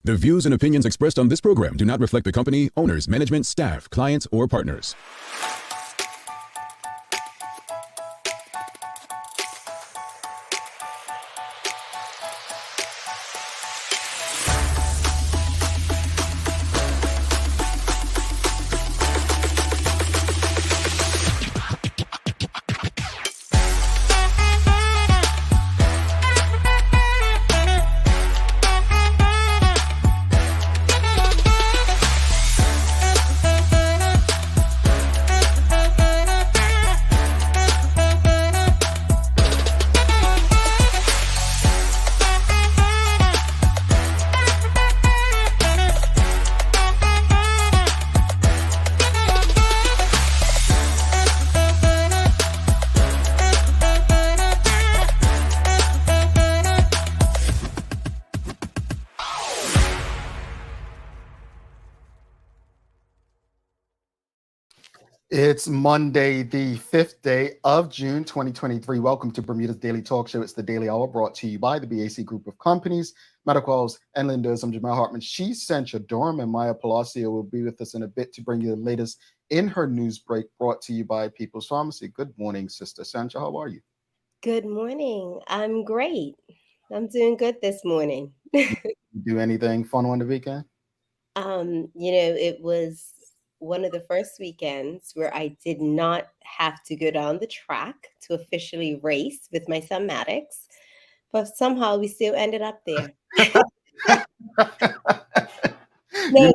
The views and opinions expressed on this program do not reflect the company, owners, management, staff, clients, or partners. It's Monday, the 5th day of June, 2023. Welcome to Bermuda's Daily Talk Show. It's the Daily Hour brought to you by the BAC Group of Companies, Medicals, and Lindos. I'm Jamal Hartman. She's Sancha Durham, and Maya Palacio will be with us in a bit to bring you the latest in her news break brought to you by People's Pharmacy. Good morning, Sister Sancha. How are you? Good morning. I'm great. I'm doing good this morning. Do anything fun on the weekend? It was one of the first weekends where I did not have to go down the track to officially race with my son Maddox, but somehow we still ended up there. No,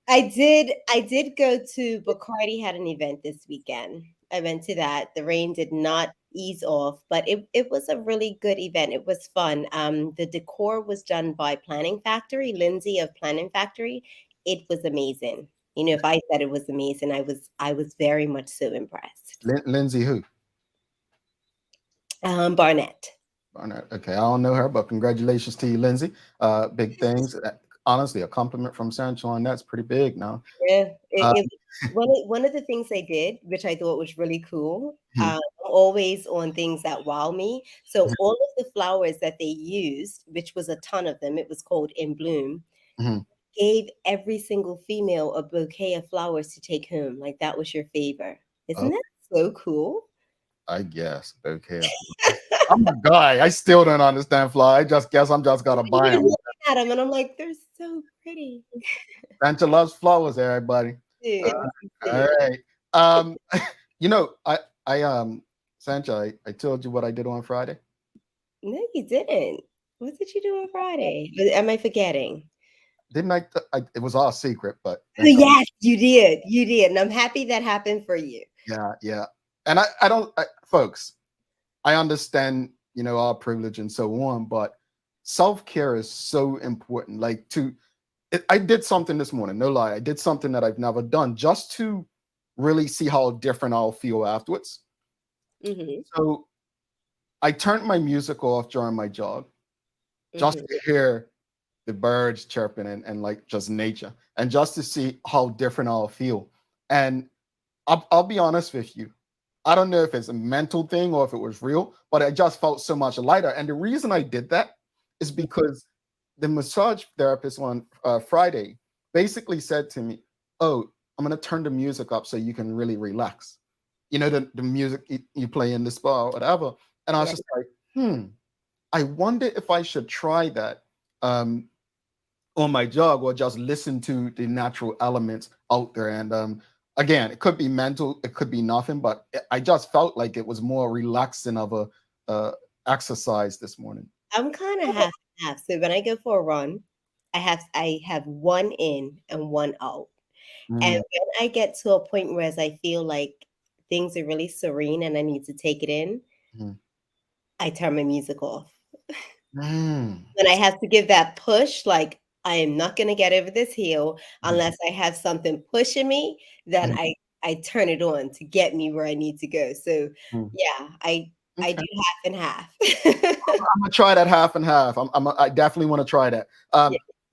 I did go to Bacardi had an event this weekend. I went to that. The rain did not ease off, but it was a really good event. It was fun. The decor was done by Planning Factory, Lindsay of Planning Factory. It was amazing. You know, if I said it was amazing, I was very much so impressed. Lindsay who? Barnett. Barnett. Okay, I don't know her, but congratulations to you, Lindsay. Big things. Honestly, a compliment from Sancho on that's pretty big now. Yeah, one of the things they did, which I thought was really cool, always on things that wow me. So all of the flowers that they used, which was a ton of them, it was called In Bloom, gave every single female a bouquet of flowers to take home. Like that was your favor. Isn't that so cool? I guess. Okay. I'm a guy. I still don't understand flowers. I just guess I'm just gonna buy them. Looking at them, and I'm like, they're so pretty. Santa loves flowers, everybody. All right. Santa, I told you what I did on Friday. No, you didn't. What did you do on Friday? Am I forgetting? Didn't I? It was all secret, but yes, you did. You did, and I'm happy that happened for you. Yeah. And I don't, folks. I understand, our privilege and so on, but self-care is so important. I did something this morning, no lie. I did something that I've never done just to really see how different I'll feel afterwards. So I turned my music off during my jog just to hear the birds chirping and like just nature and just to see how different I'll feel. And I'll be honest with you. I don't know if it's a mental thing or if it was real, but I just felt so much lighter. And the reason I did that is because the massage therapist on Friday basically said to me, "Oh, I'm going to turn the music up so you can really relax. The music you play in the spa or whatever." And I was just like, I wonder if I should try that on my jog or just listen to the natural elements out there. And again, it could be mental, it could be nothing, but I just felt like it was more relaxing of a exercise this morning. I'm kind of half. So when I go for a run, I have one in and one out. And when I get to a point where I feel like things are really serene and I need to take it in, I turn my music off. When I have to give that push, like I am not going to get over this hill unless I have something pushing me, then I turn it on to get me where I need to go. So yeah, I do half and half. I'm gonna try that half and half. I definitely want to try that.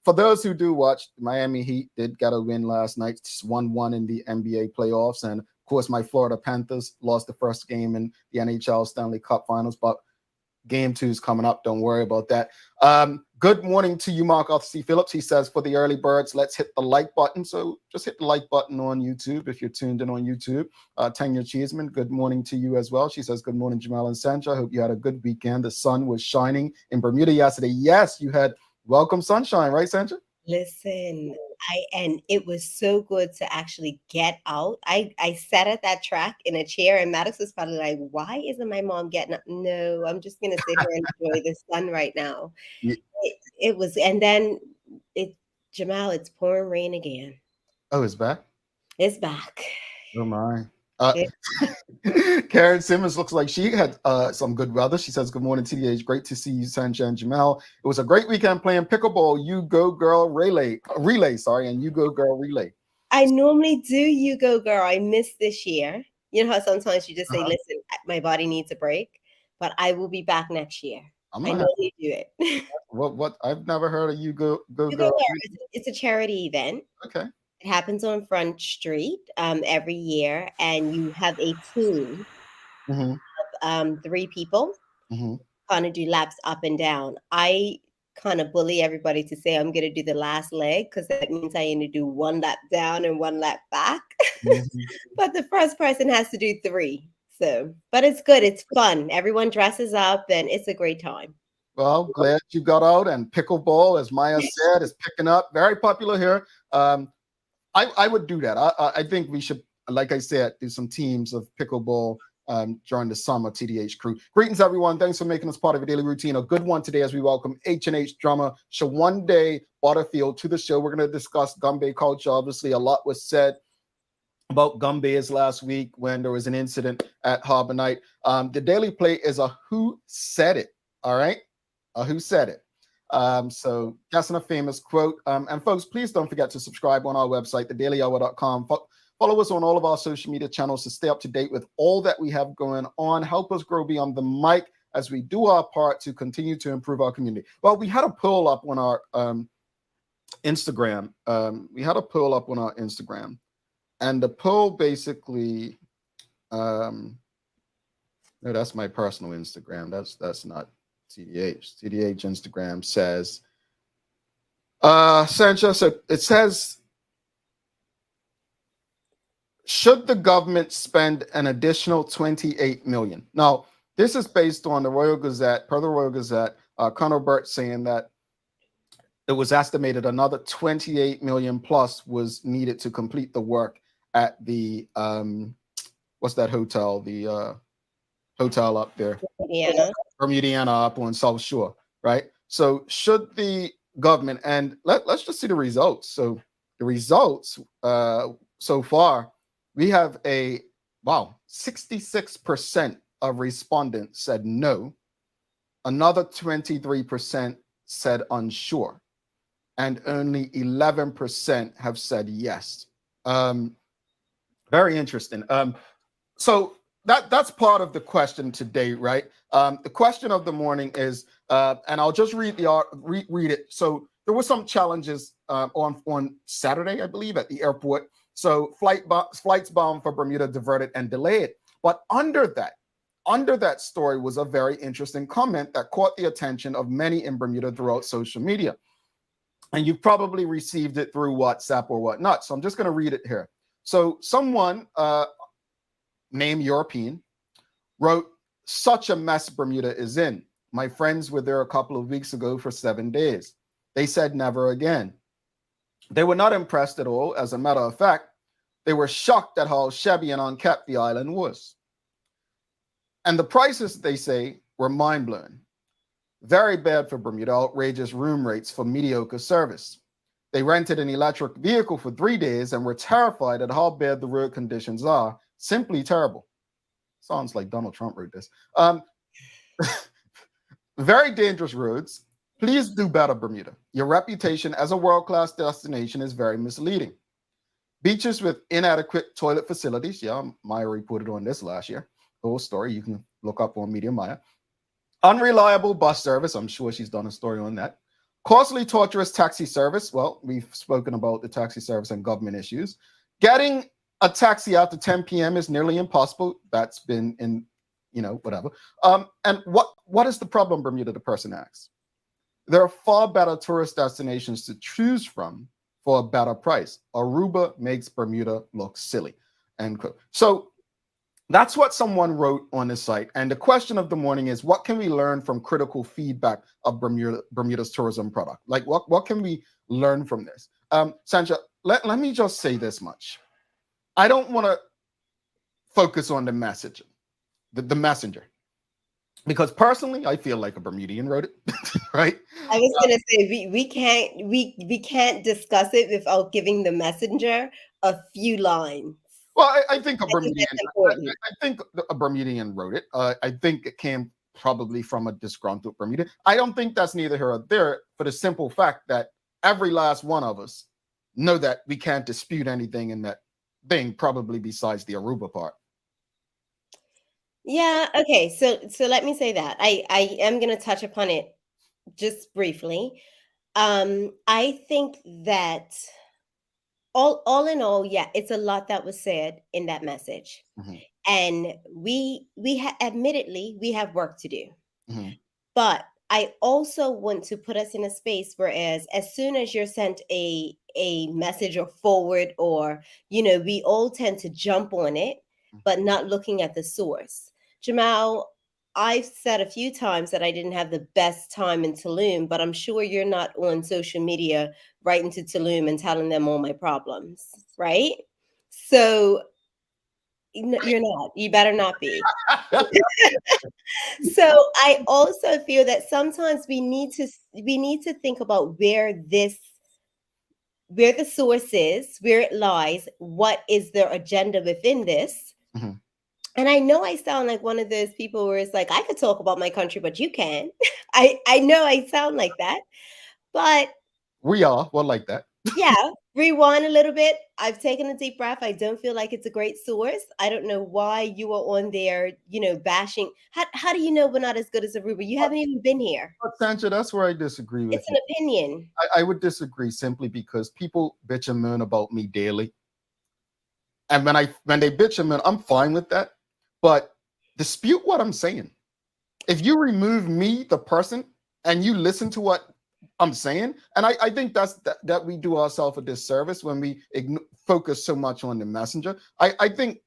For those who do watch, Miami Heat did get a win last night, 1-1 in the NBA playoffs, and of course my Florida Panthers lost the first game in the NHL Stanley Cup Finals, but Game 2 is coming up. Don't worry about that. Good morning to you, Mark Arthur C. Phillips. He says, for the early birds, let's hit the like button. So just hit the like button on YouTube if you're tuned in on YouTube. Tanya Cheeseman, good morning to you as well. She says, good morning, Jamal and Sancha. I hope you had a good weekend. The sun was shining in Bermuda yesterday. Yes, you had welcome sunshine, right, Sancha? Listen, and it was so good to actually get out. I sat at that track in a chair, and Maddox was probably like, "Why isn't my mom getting up?" No, I'm just gonna sit here and enjoy the sun right now. Yeah. It was, and then Jamal, it's pouring rain again. Oh, it's back? It's back. Oh, my. Karen Simmons looks like she had some good weather. She says, good morning, TDH. Great to see you, Sancha and Jamal. It was a great weekend playing pickleball. You go girl relay, and you go girl relay. I normally do You Go Girl. I missed this year. You know how sometimes you just say, listen, my body needs a break, but I will be back next year. I normally do it. What? I've never heard of You Go Girl. Girl. It's a charity event. Okay. It happens on Front Street every year, and you have a team of 3 people kind of do laps up and down. I kind of bully everybody to say I'm going to do the last leg because that means I need to do 1 lap down and 1 lap back. But the first person has to do 3. So, but it's good. It's fun. Everyone dresses up, and it's a great time. Well, glad you got out. And pickleball, as Maya said, is picking up. Very popular here. I would do that. I think we should, like I said, do some teams of pickleball during the summer, TDH crew. Greetings, everyone. Thanks for making us part of your daily routine. A good one today as we welcome H&H drummer Showande Butterfield to the show. We're going to discuss Gombe culture. Obviously, a lot was said about Gombe last week when there was an incident at Harbor Night. The Daily Plate is a Who Said It, all right? A Who Said It. So guessing a famous quote. And folks, please don't forget to subscribe on our website, thedailyhour.com. Follow us on all of our social media channels to stay up to date with all that we have going on. Help us grow beyond the mic as we do our part to continue to improve our community. Well, we had a poll up on our Instagram. And the poll basically, no, that's my personal Instagram. That's not TDH. TDH Instagram says, Sancha, so it says, should the government spend an additional 28 million? Now, this is based on the Royal Gazette, per the Royal Gazette, Colonel Burt saying that it was estimated another 28 million plus was needed to complete the work at the, what's that hotel? The hotel up there. Bermudiana up on South Shore, right? So should the government, and let's just see the results. So the results so far, we have 66% of respondents said no. Another 23% said unsure. And only 11% have said yes. Very interesting. So that's part of the question today, right? The question of the morning is, and I'll just read it. So there were some challenges on Saturday, I believe, at the airport. So flights bound for Bermuda diverted and delayed. But under that story was a very interesting comment that caught the attention of many in Bermuda throughout social media. And you've probably received it through WhatsApp or whatnot. So I'm just going to read it here. So someone named European wrote, such a mess Bermuda is in. My friends were there a couple of weeks ago for 7 days. They said never again. They were not impressed at all. As a matter of fact, they were shocked at how shabby and unkept the island was. And the prices, they say, were mind-blowing. Very bad for Bermuda, outrageous room rates for mediocre service. They rented an electric vehicle for 3 days and were terrified at how bad the road conditions are. Simply terrible. Sounds like Donald Trump wrote this. Very dangerous roads. Please do better, Bermuda. Your reputation as a world-class destination is very misleading. Beaches with inadequate toilet facilities. Yeah, Maya reported on this last year. The whole story you can look up on Media Maya. Unreliable bus service. I'm sure she's done a story on that. Costly, torturous taxi service. Well, we've spoken about the taxi service and government issues. Getting a taxi after 10 p.m. is nearly impossible. That's been in, whatever. And what is the problem, Bermuda, the person asks? there are far better tourist destinations to choose from for a better price. Aruba makes Bermuda look silly. End quote. So that's what someone wrote on the site. And the question of the morning is, what can we learn from critical feedback of Bermuda's tourism product? Like, what can we learn from this? Sancha, let me just say this much. I don't want to focus on the message, the messenger, because personally, I feel like a Bermudian wrote it, right? I was gonna say we can't discuss it without giving the messenger a few lines. Well, I think a I think Bermudian. that's important. I think a Bermudian wrote it. I think it came probably from a disgruntled Bermudian. I don't think that's neither here or there, for the simple fact that every last one of us know that we can't dispute anything in that thing, probably besides the Aruba part. Yeah, okay. So let me say that. I am going to touch upon it just briefly. I think that all in all, yeah, it's a lot that was said in that message. Mm-hmm. And we admittedly we have work to do. Mm-hmm. But I also want to put us in a space whereas as soon as you're sent a message or forward, or we all tend to jump on it, but not looking at the source. Jamal, I've said a few times that I didn't have the best time in Tulum, but I'm sure you're not on social media writing to Tulum and telling them all my problems, right? So you're not. You better not be. So I also feel that sometimes we need to think about where the source is, where it lies, what is their agenda within this. Mm-hmm. And I know I sound like one of those people where it's like, I could talk about my country, but you can. I know I sound like that, but We are well like that. yeah, rewind a little bit. I've taken a deep breath. I don't feel like it's a great source. I don't know why you are on there, bashing. How do you know we're not as good as Aruba? You haven't even been here. But Sancha, that's where I disagree with It's you. an opinion. I would disagree simply because people bitch and moan about me daily. And when they bitch and moan, I'm fine with that. But dispute what I'm saying. If you remove me, the person, and you listen to what I'm saying, and I think that we do ourselves a disservice when we focus so much on the messenger. I think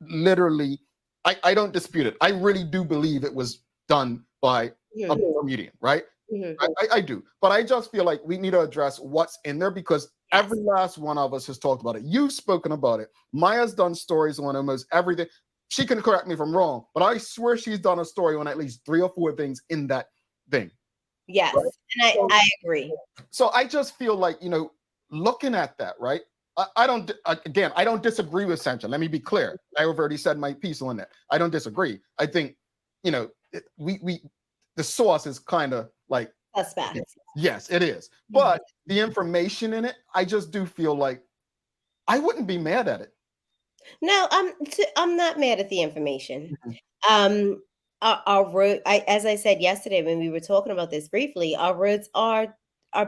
literally, I don't dispute it. I really do believe it was done by a Bermudian, right? Mm-hmm. I do, but I just feel like we need to address what's in there because every last one of us has talked about it. You've spoken about it. Maya's done stories on almost everything. She can correct me if I'm wrong, but I swear she's done a story on at least 3 or 4 things in that thing. Yes, right? And I agree. So I just feel like, looking at that, right? I don't disagree with Sancha. Let me be clear. I've already said my piece on that. I don't disagree. I think, the source is kind of like suspect. Yes, it is. But the information in it, I just do feel like I wouldn't be mad at it. No, I'm not mad at the information. Our road, as I said yesterday when we were talking about this briefly, our roads are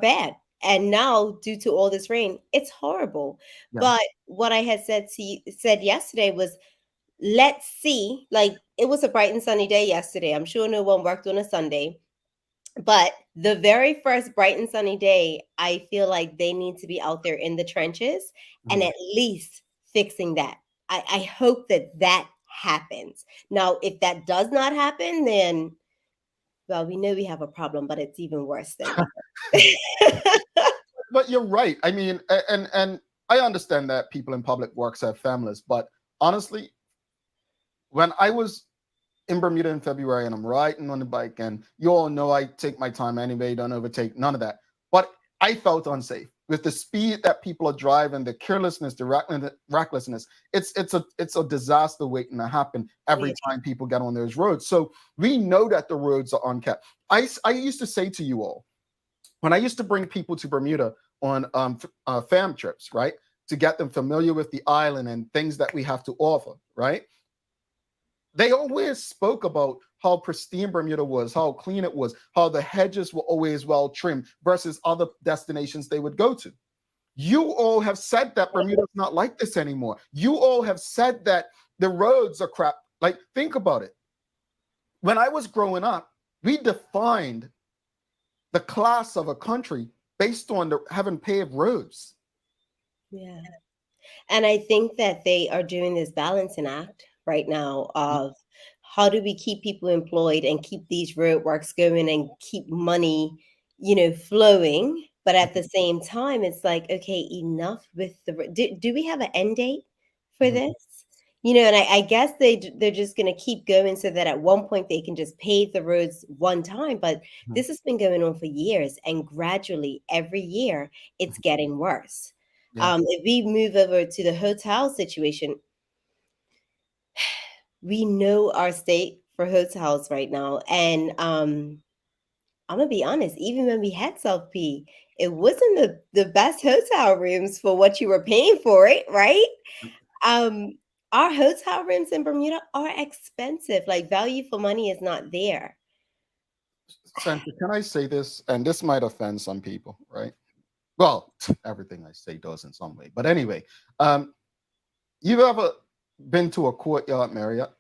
bad, and now due to all this rain, it's horrible. Yeah. But what I had said yesterday was, let's see. Like, it was a bright and sunny day yesterday. I'm sure no one worked on a Sunday, but the very first bright and sunny day, I feel like they need to be out there in the trenches and at least fixing that. I hope that happens. Now, if that does not happen, then, well, we know we have a problem, but it's even worse than But you're right. I mean, and I understand that people in public works have families, but honestly, when I was in Bermuda in February and I'm riding on the bike, and you all know I take my time anyway, don't overtake, none of that. But I felt unsafe with the speed that people are driving, the carelessness, the recklessness. It's a disaster waiting to happen every time people get on those roads. So we know that the roads are unkept. I used to say to you all, when I used to bring people to Bermuda on fam trips, right, to get them familiar with the island and things that we have to offer, right? They always spoke about how pristine Bermuda was, how clean it was, how the hedges were always well trimmed versus other destinations they would go to. You all have said that Bermuda's not like this anymore. You all have said that the roads are crap. Like, think about it. When I was growing up, we defined the class of a country based on having paved roads. Yeah. And I think that they are doing this balancing act right now of how do we keep people employed and keep these roadworks going and keep money, flowing. But at the same time, it's like, okay, enough with do we have an end date for this? And I guess they're just going to keep going so that at one point they can just pave the roads one time. But this has been going on for years, and gradually every year it's getting worse. Yeah. If we move over to the hotel situation, we know our state for hotels right now. And I'm gonna be honest, even when we had South P, it wasn't the best hotel rooms for what you were paying for it, right? Our hotel rooms in Bermuda are expensive. Like, value for money is not there. Sandra, can I say this? And this might offend some people, right? Well, everything I say does in some way. But anyway, you've ever been to a Courtyard Marriott?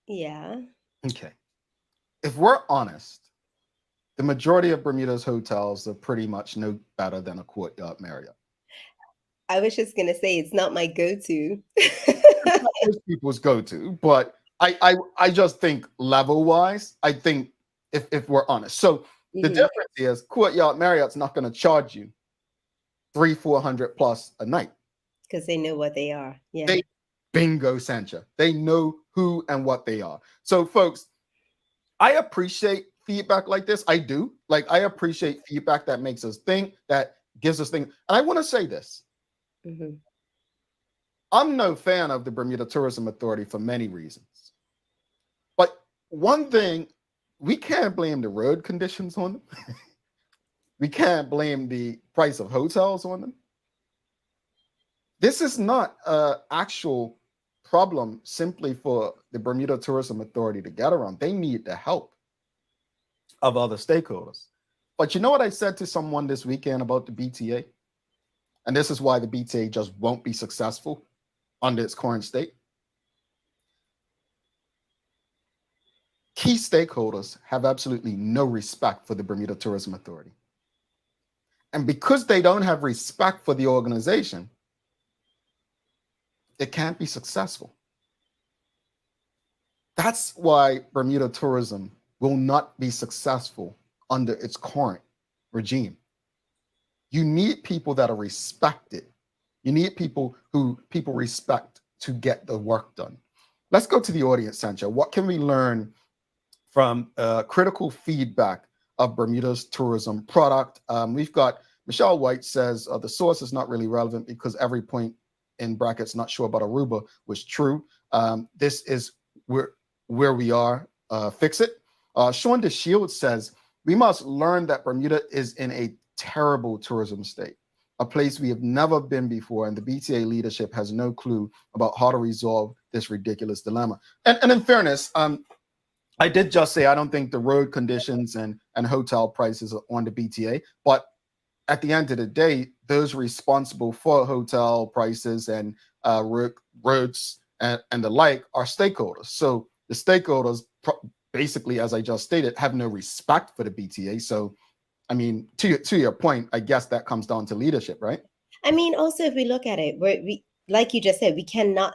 Yeah. Okay. If we're honest, the majority of Bermuda's hotels are pretty much no better than a Courtyard Marriott. I was just gonna say it's not my go-to. It's not most people's go-to, but I just think level-wise, I think if we're honest. So the difference is Courtyard Marriott's not going to charge you $300-400 plus a night. Because they know what they are. Yeah. Bingo, Sancha. They know who and what they are. So, folks, I appreciate feedback like this. I do. Like, I appreciate feedback that makes us think, that gives us things. And I want to say this. I'm no fan of the Bermuda Tourism Authority for many reasons. But one thing, we can't blame the road conditions on them. We can't blame the price of hotels on them. This is not an actual problem simply for the Bermuda Tourism Authority to get around. They need the help of other stakeholders. But you know what I said to someone this weekend about the BTA? And this is why the BTA just won't be successful under its current state. Key stakeholders have absolutely no respect for the Bermuda Tourism Authority. And because they don't have respect for the organization, it can't be successful. That's why Bermuda tourism will not be successful under its current regime. You need people that are respected. You need people who people respect to get the work done. Let's go to the audience, Sancho. What can we learn from critical feedback of Bermuda's tourism product? We've got Michelle White says the source is not really relevant because every point in brackets not sure about Aruba was true. This is where we are. Fix it. Showande Shields says we must learn that Bermuda is in a terrible tourism state, a place we have never been before, and the BTA leadership has no clue about how to resolve this ridiculous dilemma. And in fairness, I did just say I don't think the road conditions and hotel prices are on the BTA, but at the end of the day, those responsible for hotel prices and roads and the like are stakeholders. So the stakeholders basically, as I just stated, have no respect for the BTA. So, I mean, to your point, I guess that comes down to leadership, right? I mean, also, if we look at it, we like you just said, we cannot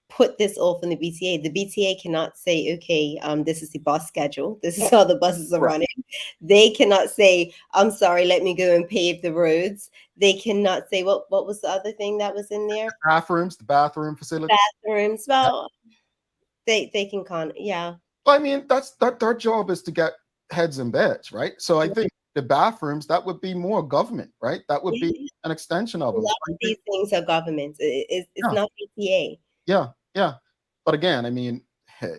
put this off on the BTA. The BTA cannot say, okay, this is the bus schedule. This is how the buses are running. They cannot say, I'm sorry, let me go and pave the roads. They cannot say, what was the other thing that was in there? The bathroom facilities. Bathrooms. Well, they can yeah. I mean, their job is to get heads in beds, right? So I think the bathrooms, that would be more government, right? That would be an extension of them. A lot of these things are government. It's not BTA. Yeah. But again, I mean, hey,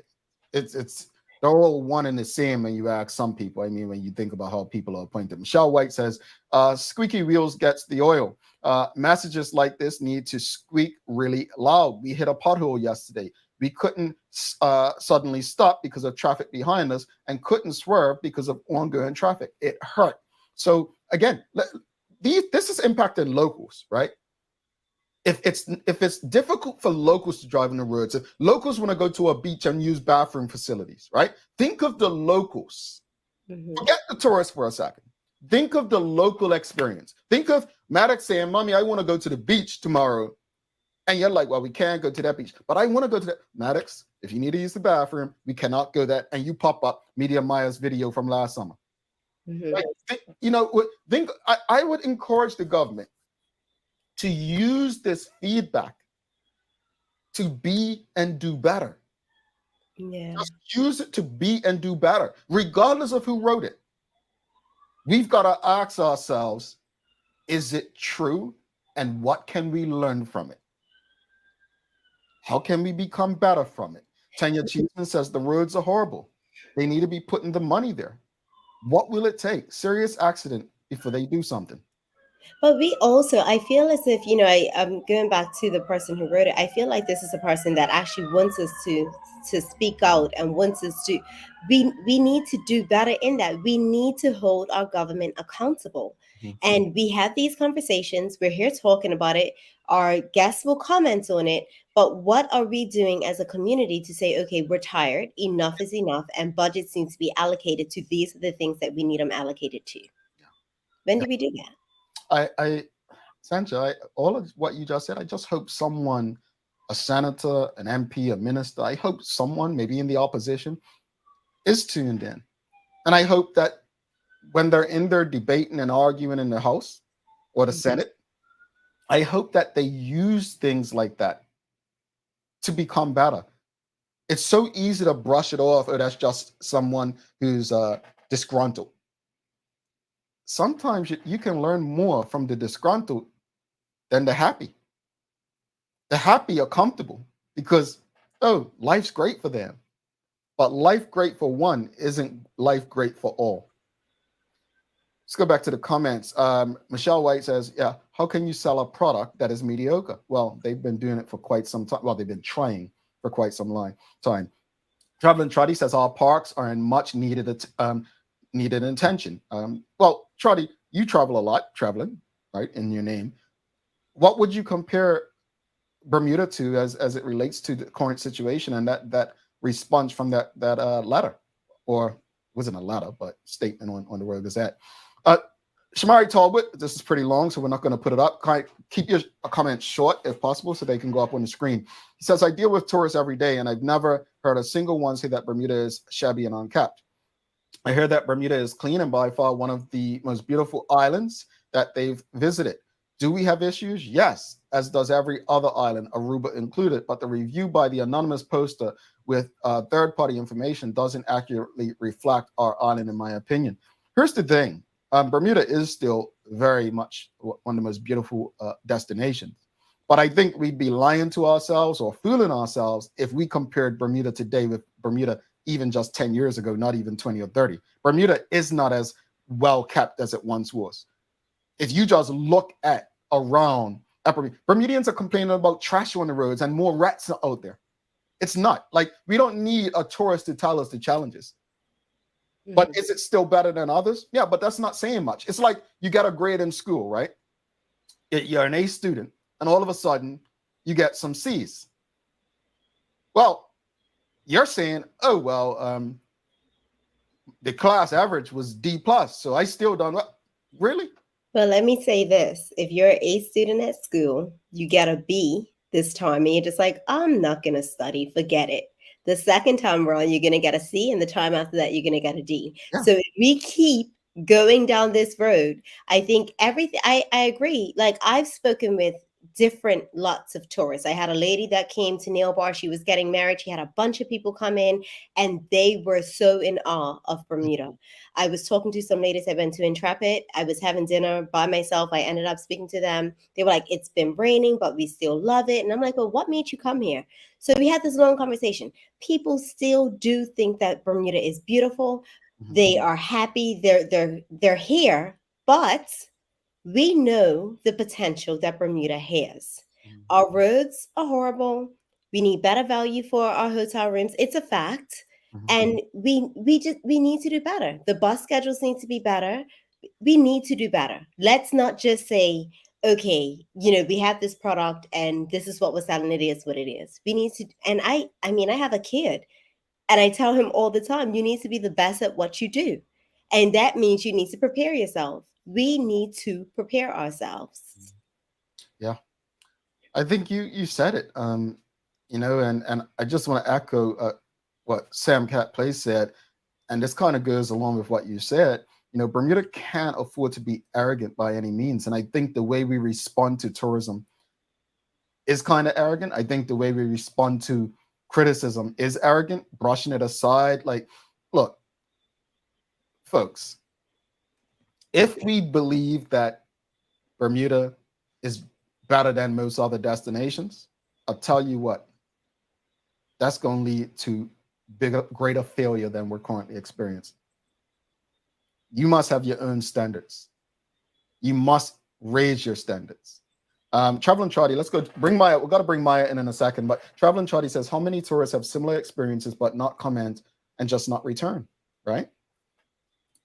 it's they're all one and the same when you ask some people. I mean, when you think about how people are appointed. Michelle White says, squeaky wheels gets the oil. Messages like this need to squeak really loud. We hit a pothole yesterday. We couldn't suddenly stop because of traffic behind us and couldn't swerve because of ongoing traffic. It hurt. So again, this is impacting locals, right? If it's difficult for locals to drive on the roads, if locals want to go to a beach and use bathroom facilities, right? Think of the locals Forget the tourists for a second. Think of the local experience. Think of Maddox saying, Mommy, I want to go to the beach tomorrow. And you're like, well, we can't go to that beach, but I want to go to that. Maddox, if you need to use the bathroom, we cannot go that. And you pop up Media Maya's video from last summer. Right? I would encourage the government to use this feedback to be and do better. Yeah. Just use it to be and do better, regardless of who wrote it. We've got to ask ourselves, is it true? And what can we learn from it? How can we become better from it? Tanya Cheeseman says the roads are horrible. They need to be putting the money there. What will it take? Serious accident before they do something. But we also, I feel as if, I'm going back to the person who wrote it. I feel like this is a person that actually wants us to speak out and wants us to, we need to do better in that. We need to hold our government accountable. Mm-hmm. And we have these conversations. We're here talking about it. Our guests will comment on it. But what are we doing as a community to say, okay, we're tired, enough is enough, and budgets need to be allocated to these are the things that we need them allocated to. Yeah. When do we do that? Sancha, all of what you just said, I just hope someone, a senator, an MP, a minister, I hope someone, maybe in the opposition, is tuned in. And I hope that when they're in there debating and arguing in the House or the Senate, I hope that they use things like that to become better. It's so easy to brush it off, oh, that's just someone who's disgruntled. Sometimes you can learn more from the disgruntled than the happy. The happy are comfortable because, oh, life's great for them. But life great for one isn't life great for all. Let's go back to the comments. Michelle White says, yeah, how can you sell a product that is mediocre? Well, they've been doing it for quite some time. Well, they've been trying for quite some time. Traveling Truddy says, our parks are in much needed attention. Well, Truddy, you travel a lot, traveling, right, in your name. What would you compare Bermuda to as it relates to the current situation and that response from that letter? Or wasn't a letter, but statement on the Royal Gazette. Shamari Talbot, this is pretty long, so we're not going to put it up. Keep your comments short if possible so they can go up on the screen. He says, I deal with tourists every day, and I've never heard a single one say that Bermuda is shabby and unkept. I hear that Bermuda is clean and by far one of the most beautiful islands that they've visited. Do we have issues? Yes, as does every other island, Aruba included, but the review by the anonymous poster with third-party information doesn't accurately reflect our island, in my opinion. Here's the thing. Bermuda is still very much one of the most beautiful destinations. But I think we'd be lying to ourselves or fooling ourselves if we compared Bermuda today with Bermuda even just 10 years ago, not even 20 or 30. Bermuda is not as well kept as it once was. If you just look at around, Bermudians are complaining about trash on the roads and more rats out there. It's not. Like, we don't need a tourist to tell us the challenges. But is it still better than others? Yeah, but that's not saying much. It's like you get a grade in school, right? You're an A student, and all of a sudden you get some C's. Well, you're saying, oh, well, the class average was D plus, so I still don't know. Really? Well, let me say this. If you're an A student at school, you get a B this time, and you're just like, I'm not going to study, forget it. The second time around, you're going to get a C, and the time after that, you're going to get a D. Yeah. So if we keep going down this road, I think everything, I agree. Like, I've spoken with different lots of tourists. I had a lady that came to Nail Bar. She was getting married. She had a bunch of people come in, and they were so in awe of Bermuda. I was talking to some ladies I went to Troupe. I was having dinner by myself. I ended up speaking to them. They were like, it's been raining, but we still love it. And I'm like, well, what made you come here? So we had this long conversation. People still do think that Bermuda is beautiful. They are happy. They're here, but we know the potential that Bermuda has. Our roads are horrible. We need better value for our hotel rooms. It's a fact. And we need to do better. The bus schedules need to be better. We need to do better. Let's not just say, okay, we have this product and this is what we're selling. It is what it is. We need to, and I mean, I have a kid and I tell him all the time, you need to be the best at what you do. And that means you need to prepare yourself. We need to prepare ourselves. Yeah, I think you said it. And I just want to echo what Sam Cat Place said, and this kind of goes along with what you said. Bermuda can't afford to be arrogant by any means, and I think the way we respond to tourism is kind of arrogant. I think the way we respond to criticism is arrogant, brushing it aside. Like, look, folks, if we believe that Bermuda is better than most other destinations, I'll tell you what, that's going to lead to greater failure than we're currently experiencing. You must have your own standards. You must raise your standards. Traveling Charlie, let's go bring Maya. We've got to bring Maya in a second, but Traveling Charlie says, how many tourists have similar experiences but not comment and just not return, right?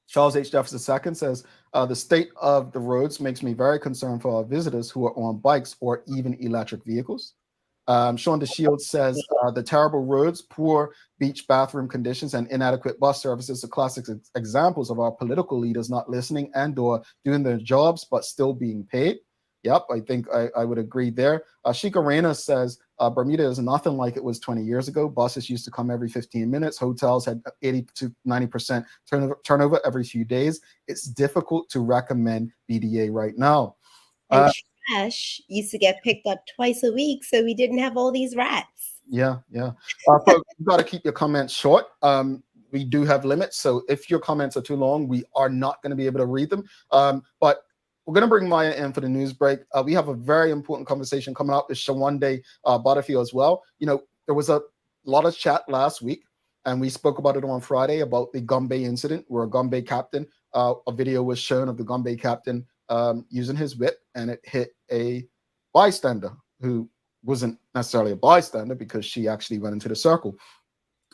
Charles H. Jefferson II says, the state of the roads makes me very concerned for our visitors who are on bikes or even electric vehicles. Sean DeShield says, the terrible roads, poor beach bathroom conditions, and inadequate bus services are classic examples of our political leaders not listening and or doing their jobs but still being paid. Yep, I think I would agree there. Shika Reyna says, Bermuda is nothing like it was 20 years ago. Buses used to come every 15 minutes. Hotels had 80 to 90% turnover every few days. It's difficult to recommend BDA right now. And trash used to get picked up twice a week, so we didn't have all these rats. Yeah. Folks, you've got to keep your comments short. We do have limits, so if your comments are too long, we are not going to be able to read them. But we're going to bring Maya in for the news break. We have a very important conversation coming up with Showande Butterfield as well. There was a lot of chat last week, and we spoke about it on Friday about the Gombe incident where a Gombe captain, a video was shown of the Gombe captain using his whip, and it hit a bystander who wasn't necessarily a bystander because she actually went into the circle.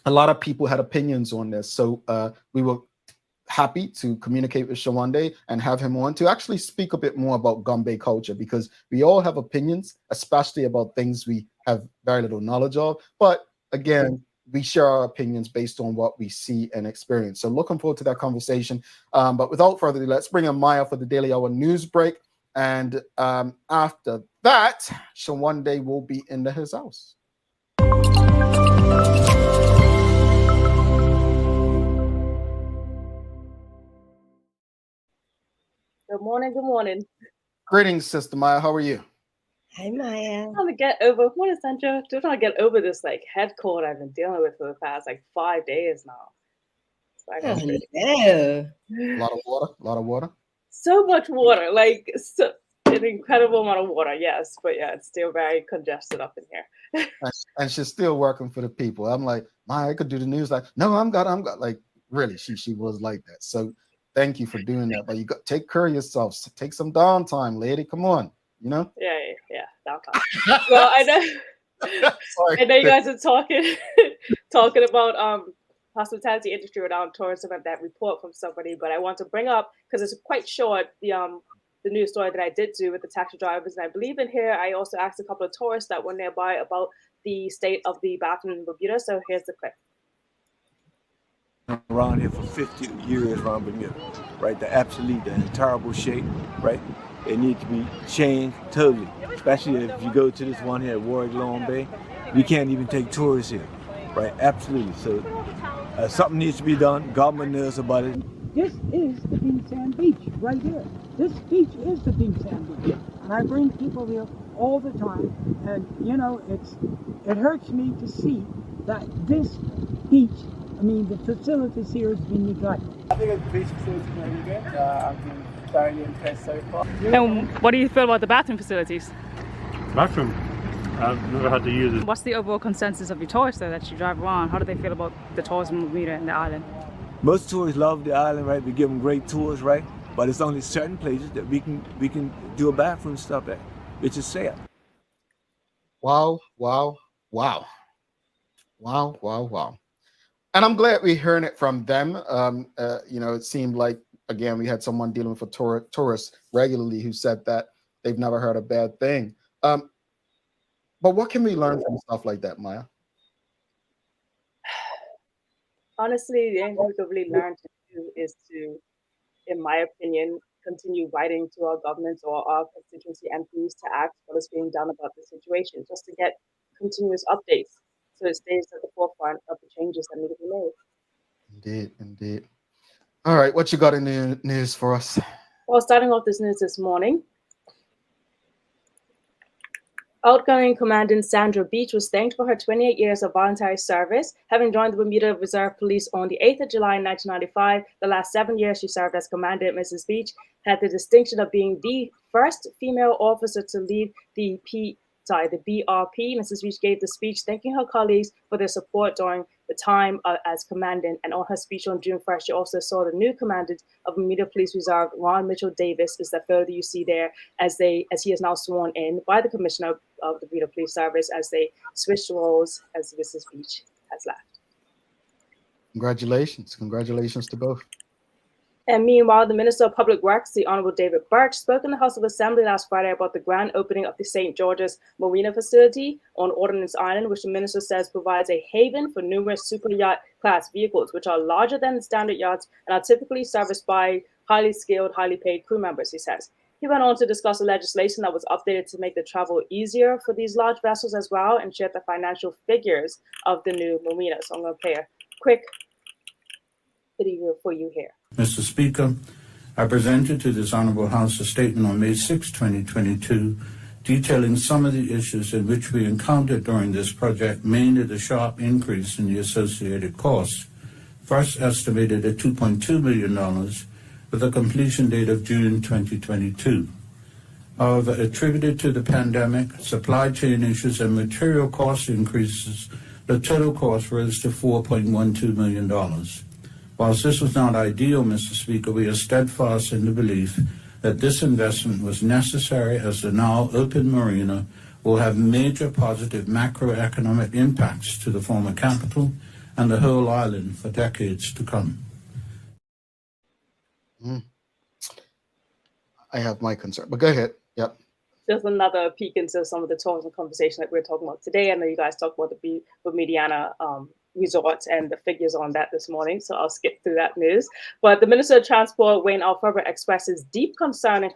A lot of people had opinions on this, so we were happy to communicate with Showande and have him on to actually speak a bit more about Gombe culture, because we all have opinions, especially about things we have very little knowledge of. But again, we share our opinions based on what we see and experience. So looking forward to that conversation. But without further ado, let's bring in Maya for the Daily Hour news break. And after that, Showande will be in his house. Good morning. Greetings, Sister Maya. How are you? Hi, Maya. I'm trying to get over, what is Sandra? I'm trying to get over this head cold I've been dealing with for the past 5 days now. Oh, no. A lot of water. So much water, an incredible amount of water, yes. But yeah, it's still very congested up in here. And she's still working for the people. I'm like, Maya, I could do the news. No, I'm got. Like, really, she was like that. So thank you for doing that. But you got take care of yourself. Take some downtime, lady. Come on, Yeah, downtime. Well, I know. Sorry. I know you guys are talking about hospitality industry around tourism and that report from somebody, but I want to bring up, because it's quite short, the news story that I did do with the taxi drivers. And I believe in here, I also asked a couple of tourists that were nearby about the state of the bathroom in Bermuda. So here's the clip. Around here for 50 years around Bermuda, right? They're in terrible shape, right? It needs to be changed totally, especially if you go to this one here at Warwick Long Bay. We can't even take tourists here, right? Absolutely. So something needs to be done. Government knows about it. This is the pink sand beach right here. This beach is the pink sand beach. And I bring people here all the time. And it hurts me to see that this beach, the facilities here has been neglected. I think the beach facilities are really good. I've been thoroughly impressed so far. And what do you feel about the bathroom facilities? Bathroom? I've never had to use it. What's the overall consensus of your tourists though, that you drive around? How do they feel about the tourism of Bermuda and the island? Most tourists love the island, right? We give them great tours, right? But it's only certain places that we can do a bathroom stop at, which is sad. Wow. And I'm glad we're hearing it from them. It seemed like, again, we had someone dealing with tourists regularly who said that they've never heard a bad thing. But what can we learn from stuff like that, Maya? Honestly, the only thing we could really learn to do is to, in my opinion, continue writing to our governments or our constituency MPs to act what is being done about the situation, just to get continuous updates so it stays at the forefront of the changes that need to be made. Indeed, indeed. All right, what you got in the news for us? Well, starting off this news this morning, outgoing Commandant Sandra Beach was thanked for her 28 years of voluntary service, having joined the Bermuda Reserve Police on the 8th of July 1995. The last 7 years she served as Commandant. Mrs. Beach had the distinction of being the first female officer to lead the BRP. Mrs. Beach gave the speech thanking her colleagues for their support during the time as Commandant, and on her speech on June 1st, she also saw the new Commandant of Bermuda Police Reserve, Ron Mitchell Davis, is the photo you see there, as he is now sworn in by the Commissioner of the Bermuda Police Service as they switch roles as Mrs. Beach has left. Congratulations to both. And meanwhile, the Minister of Public Works, the Honorable David Birch, spoke in the House of Assembly last Friday about the grand opening of the St. George's Marina facility on Ordnance Island, which the minister says provides a haven for numerous super yacht class vehicles, which are larger than standard yachts and are typically serviced by highly skilled, highly paid crew members, he says. He went on to discuss the legislation that was updated to make the travel easier for these large vessels as well, and shared the financial figures of the new marina. So I'm going to play a quick video for you here. Mr. Speaker, I presented to this Honorable House a statement on May 6, 2022, detailing some of the issues in which we encountered during this project, mainly the sharp increase in the associated costs, first estimated at $2.2 million, with a completion date of June 2022. However, attributed to the pandemic, supply chain issues, and material cost increases, the total cost rose to $4.12 million. Whilst this was not ideal, Mr. Speaker, we are steadfast in the belief that this investment was necessary, as the now open marina will have major positive macroeconomic impacts to the former capital and the whole island for decades to come. I have my concern, but go ahead. Yep. Just another peek into some of the talks and conversation that we're talking about today. I know you guys talked about the Bermudiana resorts and the figures on that this morning, so I'll skip through that news. But the Minister of Transport, Wayne Alfurber, expresses deep concern and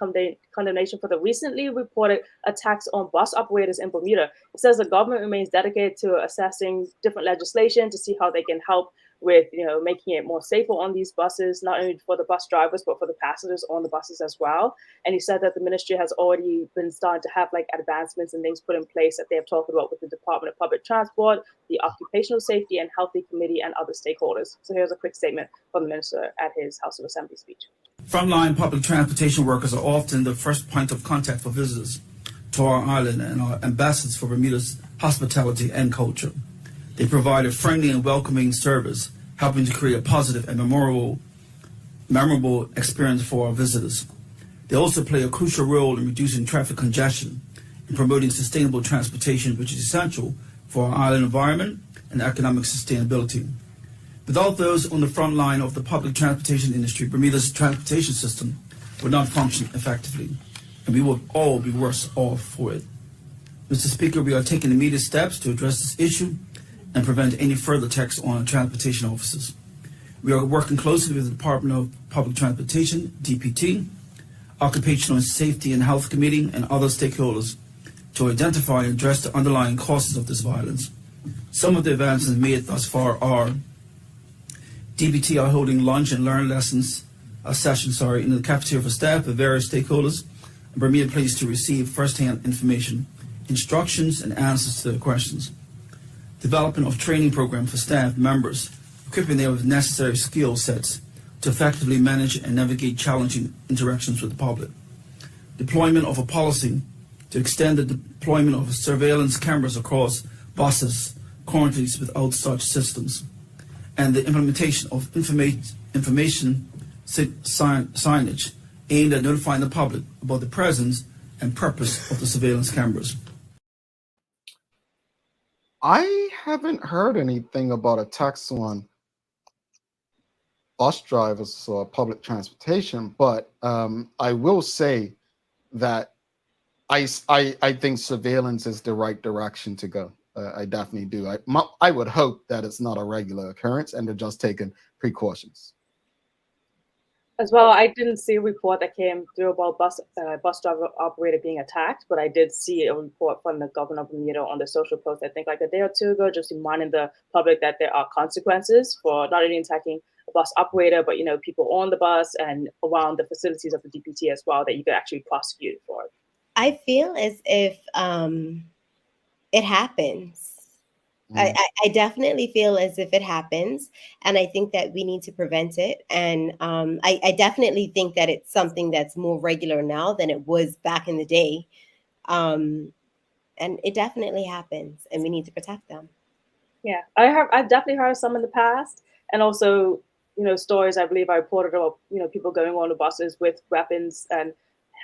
condemnation for the recently reported attacks on bus operators in Bermuda. It says the government remains dedicated to assessing different legislation to see how they can help with, making it more safer on these buses, not only for the bus drivers, but for the passengers on the buses as well. And he said that the ministry has already been starting to have advancements and things put in place that they have talked about with the Department of Public Transport, the Occupational Safety and Healthy Committee, and other stakeholders. So here's a quick statement from the minister at his House of Assembly speech. Frontline public transportation workers are often the first point of contact for visitors to our island and are ambassadors for Bermuda's hospitality and culture. They provide a friendly and welcoming service, helping to create a positive and memorable experience for our visitors. They also play a crucial role in reducing traffic congestion and promoting sustainable transportation, which is essential for our island environment and economic sustainability. Without those on the front line of the public transportation industry, Bermuda's transportation system would not function effectively, and we would all be worse off for it. Mr. Speaker, we are taking immediate steps to address this issue and prevent any further attacks on transportation officers. We are working closely with the Department of Public Transportation, DPT, Occupational Safety and Health Committee, and other stakeholders to identify and address the underlying causes of this violence. Some of the advances made thus far are DPT are holding lunch and learn sessions in the cafeteria for staff with various stakeholders, and Bermuda Police to receive first-hand information, instructions, and answers to their questions. Development of training program for staff members, equipping them with necessary skill sets to effectively manage and navigate challenging interactions with the public. Deployment of a policy to extend the deployment of surveillance cameras across buses currently without such systems, and the implementation of information signage aimed at notifying the public about the presence and purpose of the surveillance cameras. I haven't heard anything about a tax on bus drivers or public transportation, but I will say that I think surveillance is the right direction to go. I definitely do. I would hope that it's not a regular occurrence and they're just taking precautions. As well, I didn't see a report that came through about bus driver operator being attacked, but I did see a report from the governor of Bermuda on the social post, I think like a day or two ago, just reminding the public that there are consequences for not only attacking a bus operator, but people on the bus and around the facilities of the DPT as well, that you could actually prosecute for. I feel as if it happens. I definitely feel as if it happens, and I think that we need to prevent it. And I definitely think that it's something that's more regular now than it was back in the day. And it definitely happens, and we need to protect them. Yeah, I've definitely heard some in the past, and also stories I believe I reported about people going on the buses with weapons and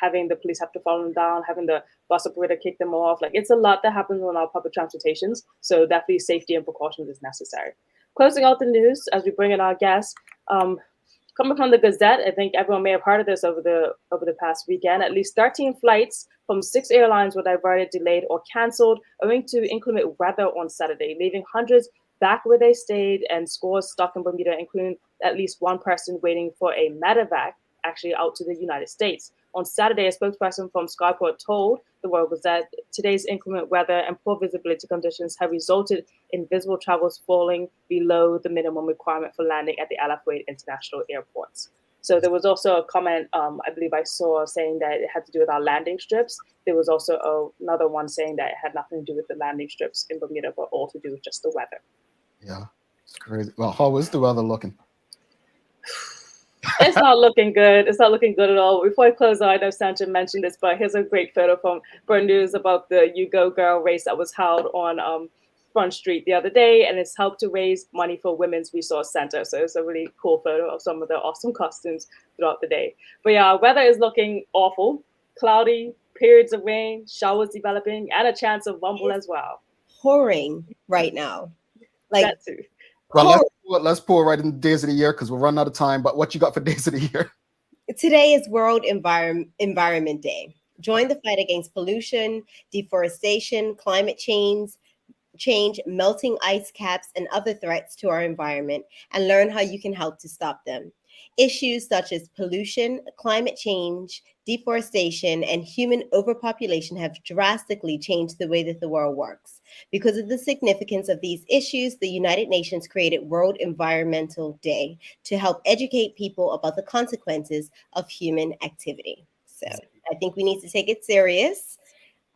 having the police have to follow them down, having the bus operator kick them off. Like, it's a lot that happens on our public transportations. So definitely safety and precautions is necessary. Closing out the news as we bring in our guests, coming from the Gazette, I think everyone may have heard of this over the past weekend. At least 13 flights from 6 airlines were diverted, delayed, or canceled owing to inclement weather on Saturday, leaving hundreds back where they stayed and scores stuck in Bermuda, including at least one person waiting for a medevac actually out to the United States. On Saturday, a spokesperson from Skyport told the World Gazette today's inclement weather and poor visibility conditions have resulted in visible travels falling below the minimum requirement for landing at the Alafwade International Airports. So there was also a comment, I believe I saw, saying that it had to do with our landing strips. There was also another one saying that it had nothing to do with the landing strips in Bermuda, but all to do with just the weather. Yeah, it's crazy. Well, how is the weather looking? It's not looking good. It's not looking good at all. Before I close out, I know Sandra mentioned this, but here's a great photo from Burn News about the You Go Girl race that was held on Front Street the other day, and it's helped to raise money for Women's Resource Center. So it's a really cool photo of some of the awesome costumes throughout the day. But yeah, weather is looking awful. Cloudy, periods of rain, showers developing, and a chance of rumble as well. Pouring right now. Like that too. Well, let's pour right in the days of the year because we're running out of time. But what you got for days of the year? Today is World Environment Day. Join the fight against pollution, deforestation, climate change, melting ice caps, and other threats to our environment, and learn how you can help to stop them. Issues such as pollution, climate change, deforestation, and human overpopulation have drastically changed the way that the world works. Because of the significance of these issues, the United Nations created World Environmental Day to help educate people about the consequences of human activity. So I think we need to take it serious.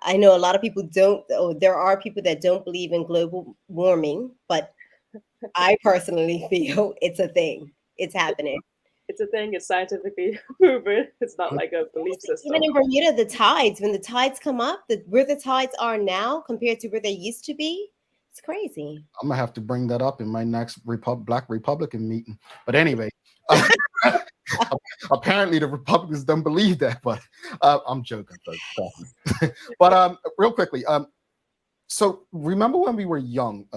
I know a lot of people there are people that don't believe in global warming, but I personally feel it's a thing. It's happening. It's a thing. It's scientifically proven. It's not like a belief system. Even in Bermuda, the tides, when the tides come up, where the tides are now compared to where they used to be, it's crazy. I'm going to have to bring that up in my next Black Republican meeting. But anyway, apparently the Republicans don't believe that, but I'm joking, folks. But real quickly, so remember when we were young,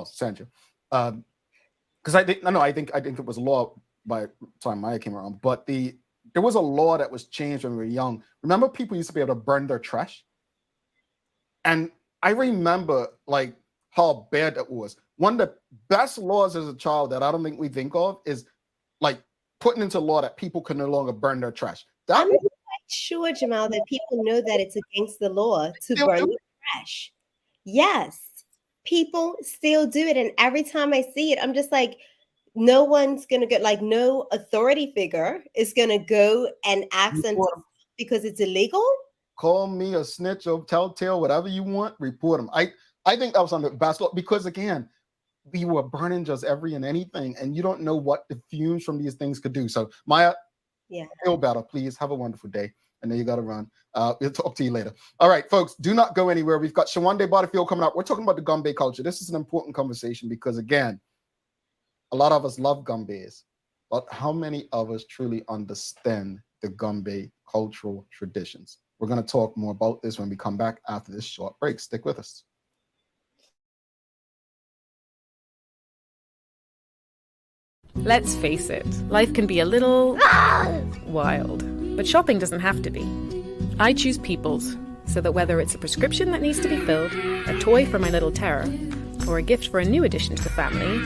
Sandra, because I think it was a law by the time Maya came around, but there was a law that was changed when we were young. Remember, people used to be able to burn their trash, and I remember like how bad that was. One of the best laws as a child that I don't think we think of is like putting into law that people can no longer burn their trash. I'm not sure, Jamal, that people know that it's against the law to burn their trash. Yes, people still do it, and every time I see it, I'm just like, no one's going to get, like, no authority figure is going to go and ask them because it's illegal. Call me a snitch or telltale, whatever you want, report them. I think that was on the best law because, again, we were burning just every and anything, and you don't know what the fumes from these things could do. So, Maya, feel better, please. Have a wonderful day. I know you got to run. We'll talk to you later. All right, folks, do not go anywhere. We've got Showande Butterfield coming up. We're talking about the Gombe culture. This is an important conversation because, again, a lot of us love Gombeys, but how many of us truly understand the Gombe cultural traditions? We're going to talk more about this when we come back after this short break. Stick with us. Let's face it, life can be a little wild, but shopping doesn't have to be. I choose People's, so that whether it's a prescription that needs to be filled, a toy for my little terror, or a gift for a new addition to the family,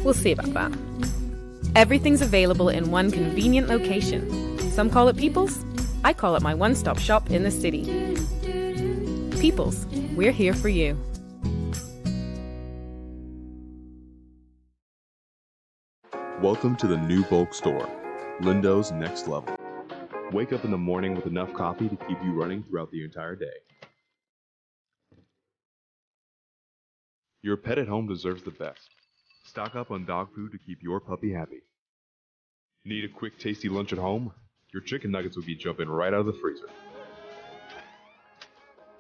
we'll see about that. Everything's available in one convenient location. Some call it People's. I call it my one-stop shop in the city. People's, we're here for you. Welcome to the new bulk store, Lindo's Next Level. Wake up in the morning with enough coffee to keep you running throughout the entire day. Your pet at home deserves the best. Stock up on dog food to keep your puppy happy. Need a quick, tasty lunch at home? Your chicken nuggets will be jumping right out of the freezer.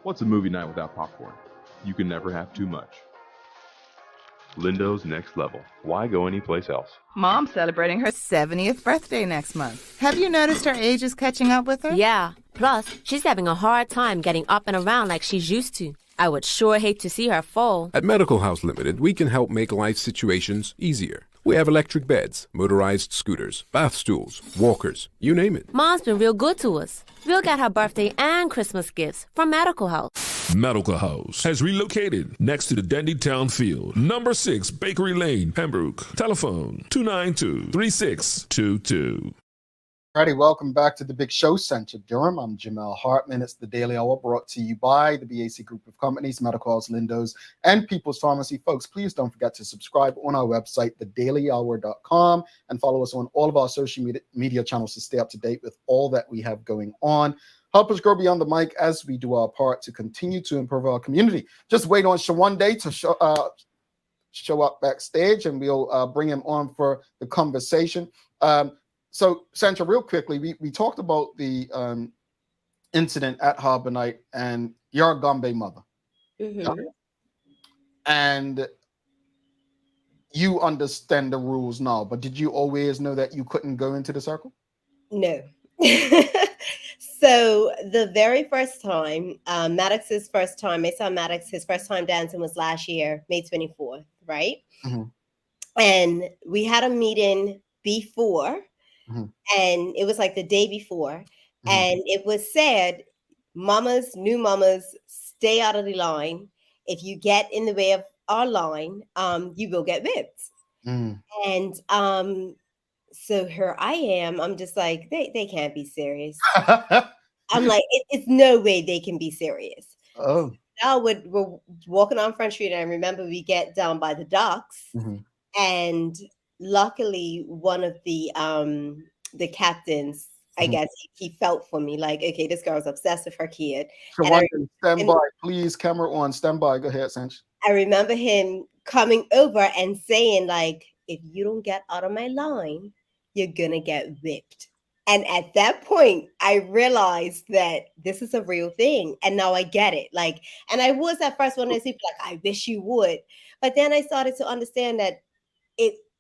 What's a movie night without popcorn? You can never have too much. Lindo's Next Level. Why go anyplace else? Mom's celebrating her 70th birthday next month. Have you noticed her age is catching up with her? Yeah. Plus, she's having a hard time getting up and around like she's used to. I would sure hate to see her fall. At Medical House Limited, we can help make life situations easier. We have electric beds, motorized scooters, bath stools, walkers, you name it. Mom's been real good to us. We'll get her birthday and Christmas gifts from Medical House. Medical House has relocated next to the Dendy Town Field. Number 6 Bakery Lane, Pembroke. Telephone 292-3622. Alrighty, welcome back to the Big Show Center, Durham. I'm Jamel Hartman. It's the Daily Hour brought to you by the BAC Group of Companies, Medical House, Lindo's, and People's Pharmacy. Folks, please don't forget to subscribe on our website, thedailyhour.com, and follow us on all of our social media channels to stay up to date with all that we have going on. Help us grow beyond the mic as we do our part to continue to improve our community. Just wait on Showande to show up backstage, and we'll bring him on for the conversation. So, Sandra, real quickly, we talked about the incident at Harbor Night and your Gombe mother. Mm-hmm. And you understand the rules now, but did you always know that you couldn't go into the circle? No. So the very first time, Maddox's first time, my son Maddox, his first time dancing was last year, May 24th, right? Mm-hmm. And we had a meeting before. Mm-hmm. And it was like the day before. Mm-hmm. And it was said, new mamas, stay out of the line. If you get in the way of our line, you will get whipped. Mm. And so here I am. I'm just like, they can't be serious. I'm like, it's no way they can be serious. Oh. Now we're walking on Front Street, and I remember we get down by the docks, mm-hmm. and luckily, one of the captains, I guess, he felt for me, like, okay, this girl's obsessed with her kid. Stand by, please. Camera on. Stand by. Go ahead, Sanch. I remember him coming over and saying, like, if you don't get out of my line, you're gonna get whipped. And at that point, I realized that this is a real thing, and now I get it. Like, and I was at first one of those people, like, I wish you would, but then I started to understand that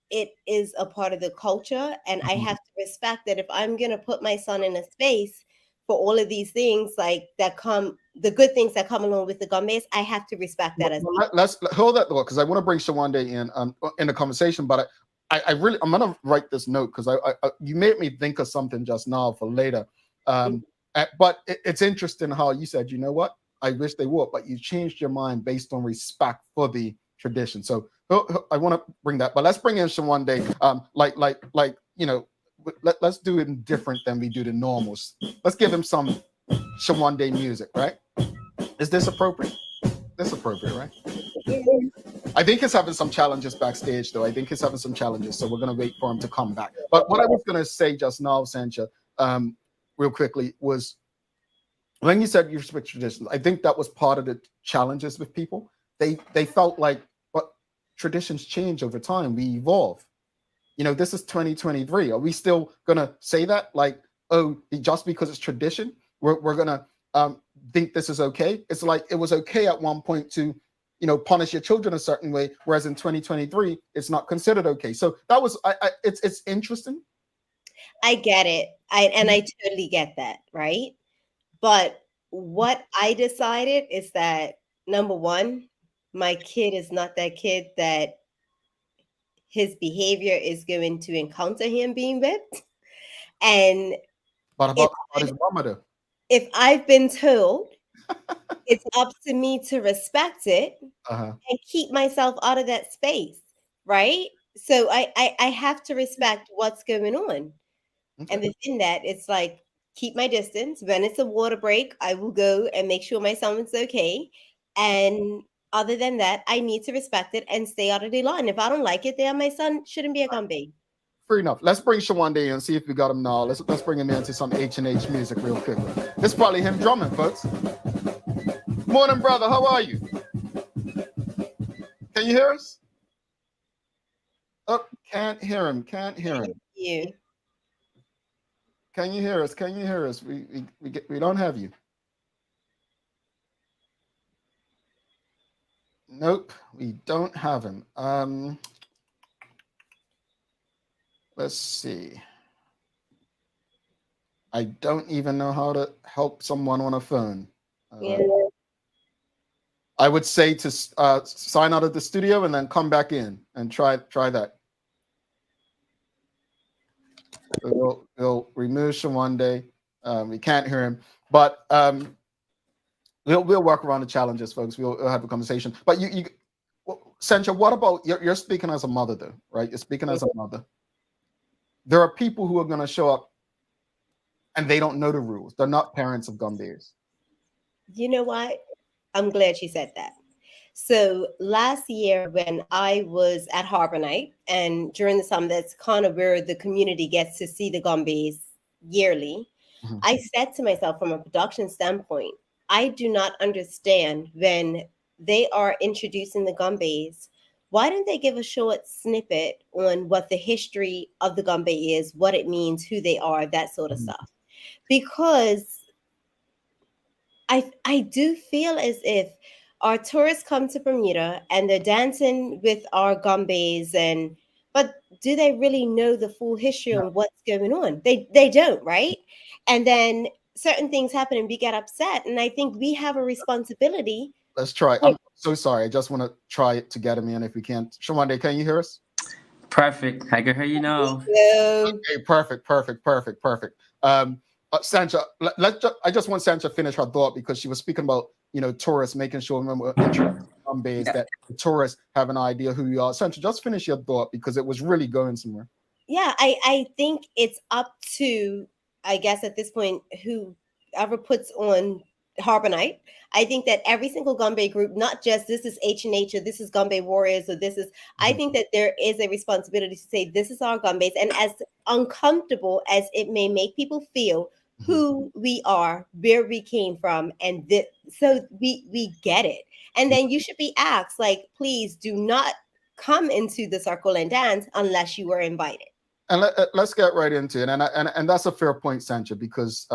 it is a part of the culture, and I have to respect that if I'm going to put my son in a space for all of these things, like that come, the good things that come along with the Gombeys, I have to respect that as well. Let's hold that thought, because I want to bring Showande in the conversation, but I'm going to write this note, because I you made me think of something just now for later. But it's interesting how you said, you know what, I wish they would, but you changed your mind based on respect for the tradition. So I want to bring that, but let's bring in Showande. Let's do it different than we do the normals. Let's give him some Showande music, right? Is this appropriate? This appropriate, right? I think he's having some challenges backstage, though. So we're gonna wait for him to come back. But what I was gonna say just now, Sancha, real quickly, was when you said you respect traditions, I think that was part of the challenges with people. They felt like, traditions change over time. We evolve. This is 2023. Are we still gonna say that? Like, oh, just because it's tradition, we're gonna think this is okay? It's like it was okay at one point to, punish your children a certain way, whereas in 2023, it's not considered okay. So that was, it's interesting. I get it. I totally get that, right? But what I decided is that, number one, my kid is not that kid that his behavior is going to encounter him being whipped. And if I've been told, it's up to me to respect it and keep myself out of that space, right? So I have to respect what's going on. Okay. And within that, it's like, keep my distance. When it's a water break, I will go and make sure my son's okay. And other than that, I need to respect it and stay out of the line. If I don't like it, then my son shouldn't be a Gombey. Fair enough. Let's bring Showande in and see if we got him now. Let's bring him into some H&H music real quick. This is probably him drumming, folks. Morning, brother. How are you? Can you hear us? Oh, can't hear him. Can't hear him. You. Can you hear us? Can you hear us? We don't have you. Nope, we don't have him. Let's see. I don't even know how to help someone on a phone. Yeah. I would say to sign out of the studio and then come back in and try that. So we'll remove Showande. We can't hear him, but we'll work around the challenges, folks. We'll have a conversation. But Sancha, what about you're speaking as a mother, though, right? You're speaking as a mother. There are people who are going to show up and they don't know the rules. They're not parents of Gombeys. You know what? I'm glad you said that. So last year when I was at Harbor Night, and during the summer, that's kind of where the community gets to see the Gombeys yearly. Mm-hmm. I said to myself, from a production standpoint, I do not understand when they are introducing the Gombeys, why don't they give a short snippet on what the history of the Gombey is, what it means, who they are, that sort of stuff? Because I do feel as if our tourists come to Bermuda and they're dancing with our Gombeys, but do they really know the full history of what's going on? They don't, right? And then certain things happen and we get upset. And I think we have a responsibility. Let's try. I'm so sorry. I just want to try to get him in if we can't. Showande, can you hear us? Perfect. I can hear you now. Okay, perfect. Sancha, I just want Sancha to finish her thought because she was speaking about, tourists, making sure that the tourists have an idea who you are. Sancha, just finish your thought because it was really going somewhere. Yeah, I think it's up to, I guess at this point, whoever puts on Harbor Night. I think that every single Gombey group, not just this is H&H or this is Gombey Warriors or this is, I think that there is a responsibility to say this is our Gombeys, and as uncomfortable as it may make people feel, who we are, where we came from, and so we get it. And then you should be asked, like, please do not come into the circle and dance unless you were invited. And let's get right into it. And that's a fair point, Sancha, because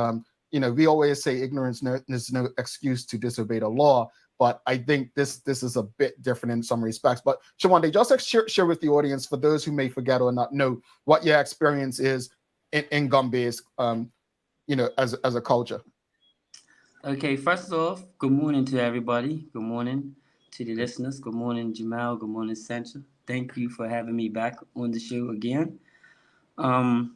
we always say ignorance is no excuse to disobey the law, but I think this is a bit different in some respects. But Showande, just share with the audience, for those who may forget or not know, what your experience is in Gombeys, as a culture. Okay, first off, good morning to everybody. Good morning to the listeners. Good morning, Jamal. Good morning, Sancha. Thank you for having me back on the show again. I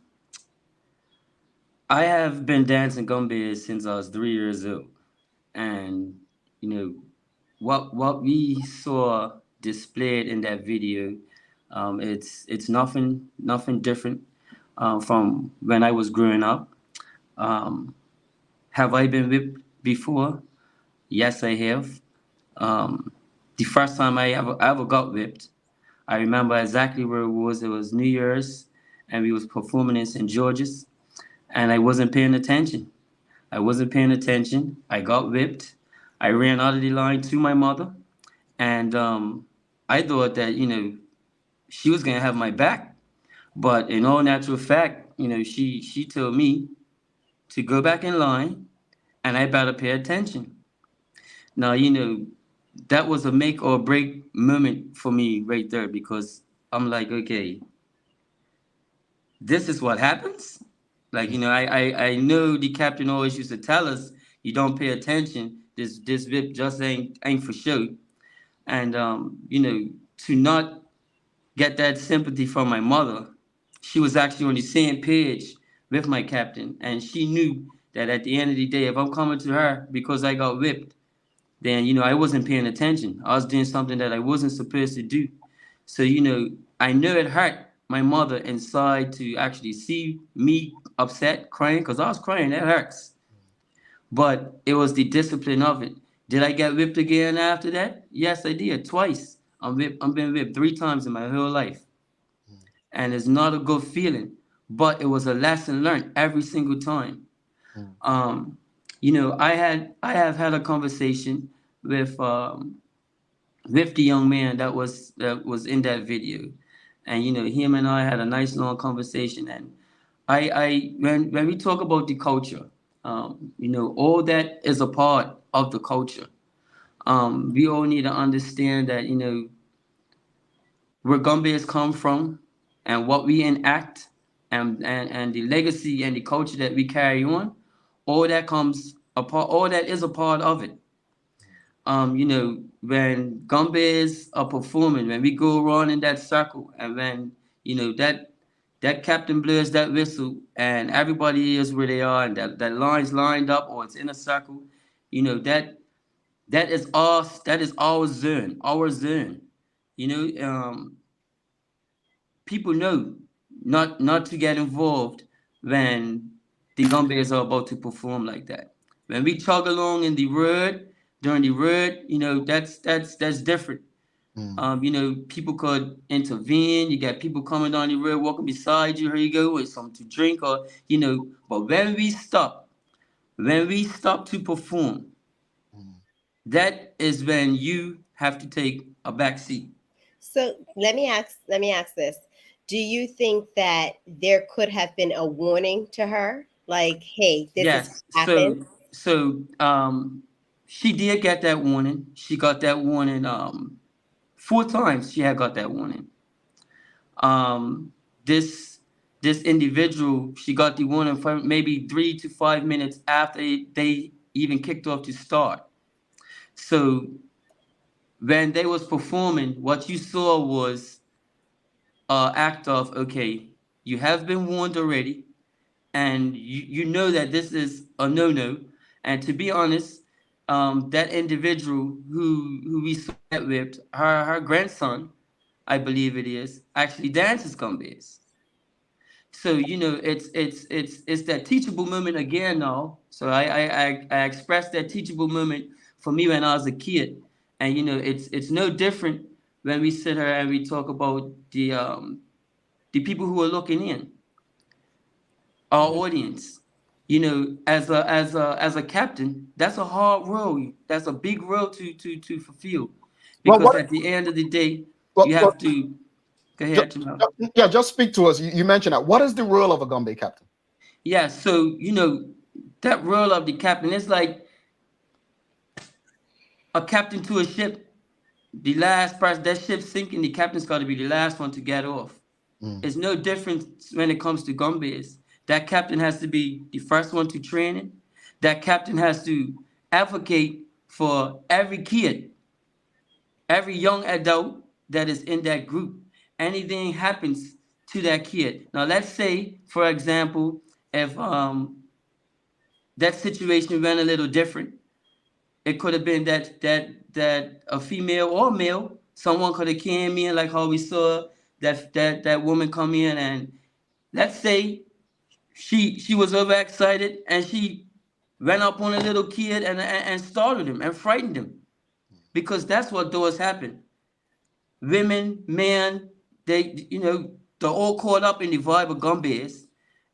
have been dancing Gombe since I was 3 years old, and what we saw displayed in that video, it's nothing different from when I was growing up. Have I been whipped before? Yes, I have. The first time I ever got whipped, I remember exactly where it was. It was New Year's, and we was performing in St. George's. And I wasn't paying attention. I got whipped. I ran out of the line to my mother. And I thought that, she was going to have my back. But in all natural fact, she told me to go back in line and I better pay attention. Now, that was a make or break moment for me right there, because I'm like, okay, this is what happens? Like, I know the captain always used to tell us, you don't pay attention, this whip just ain't for show. And, to not get that sympathy from my mother, she was actually on the same page with my captain. And she knew that at the end of the day, if I'm coming to her because I got whipped, then, I wasn't paying attention. I was doing something that I wasn't supposed to do. So, I know it hurt my mother inside to actually see me upset, crying, because I was crying. That hurts. But it was the discipline of it. Did I get whipped again after that? Yes, I did. Twice. I'm been whipped 3 times in my whole life. And it's not a good feeling. But it was a lesson learned every single time. You know, I have had a conversation with the young man that was in that video. And you know, him and I had a nice long conversation. And when we talk about the culture, you know, all that is a part of the culture. We all need to understand that, you know, where Gombe's come from and what we enact and the legacy and the culture that we carry on, all that comes a part, all that is a part of it. You know, when Gombe's are performing, when we go around in that circle, and when, you know, that captain blows that whistle and everybody is where they are, and that line's lined up or it's in a circle, you know, that is us, that is our zone, our zone. You know, people know not to get involved when the Gombe's are about to perform like that. When we chug along in the road, during the road, you know, that's different. You know, people could intervene. You got people coming down the road, walking beside you. Here you go with something to drink, or you know. But when we stop to perform, that is when you have to take a back seat. So let me ask this. Do you think that there could have been a warning to her? Like, hey, this Yes. has happened. She did get that warning. She got that warning 4 times. She had got that warning. This individual, she got the warning for maybe 3 to 5 minutes after they even kicked off to start. So when they was performing, what you saw was an act of, okay, you have been warned already, and you know that this is a no-no. And to be honest, that individual who we saw that whipped, her grandson, I believe it is, actually dances Gombe's. So you know, it's that teachable moment again now. So I expressed that teachable moment for me when I was a kid, and you know, it's no different when we sit here and we talk about the people who are looking in, our audience. You know, as a captain, that's a hard role. That's a big role to fulfill, because at the end of the day, you have to. Go ahead, Jamal. Yeah, just speak to us. You mentioned that. What is the role of a Gombe captain? Yeah, so you know, that role of the captain is like a captain to a ship. The last person, that ship sinking, the captain's got to be the last one to get off. It's no different when it comes to Gombe's. That captain has to be the first one to train it. That captain has to advocate for every kid, every young adult that is in that group. Anything happens to that kid. Now, let's say, for example, if that situation went a little different, it could have been that a female or male, someone could have came in, like how we saw that woman come in, and let's say she was overexcited and she ran up on a little kid and startled him and frightened him, because that's what does happen. Women, men, they, you know, they're all caught up in the vibe of Gombe's,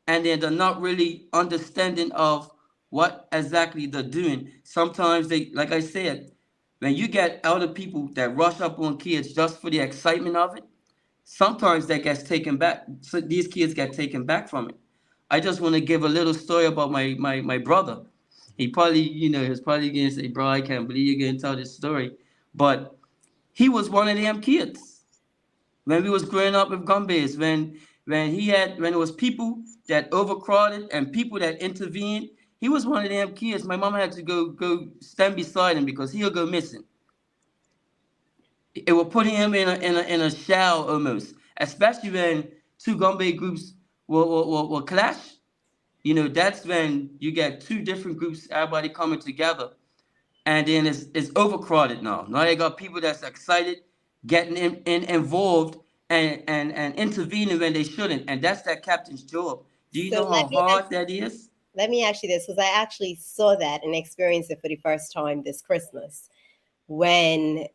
and then they're not really understanding of what exactly they're doing. Sometimes they, like I said, when you get elder people that rush up on kids just for the excitement of it, sometimes that gets taken back. So these kids get taken back from it. I just want to give a little story about my brother. He probably, you know, he's probably gonna say, bro, I can't believe you're gonna tell this story. But he was one of them kids when we was growing up with Gombe's, when it was people that overcrowded and people that intervened. He was one of them kids. My mom had to go stand beside him because he'll go missing. It will put him in a shell almost, especially when two Gombe groups will clash. You know, that's when you get two different groups, everybody coming together, and then it's overcrowded now. Now they got people that's excited, getting involved, and intervening when they shouldn't. And that's that captain's job. Do you So know how hard that is? Let me ask you this, because I actually saw that and experienced it for the first time this Christmas. When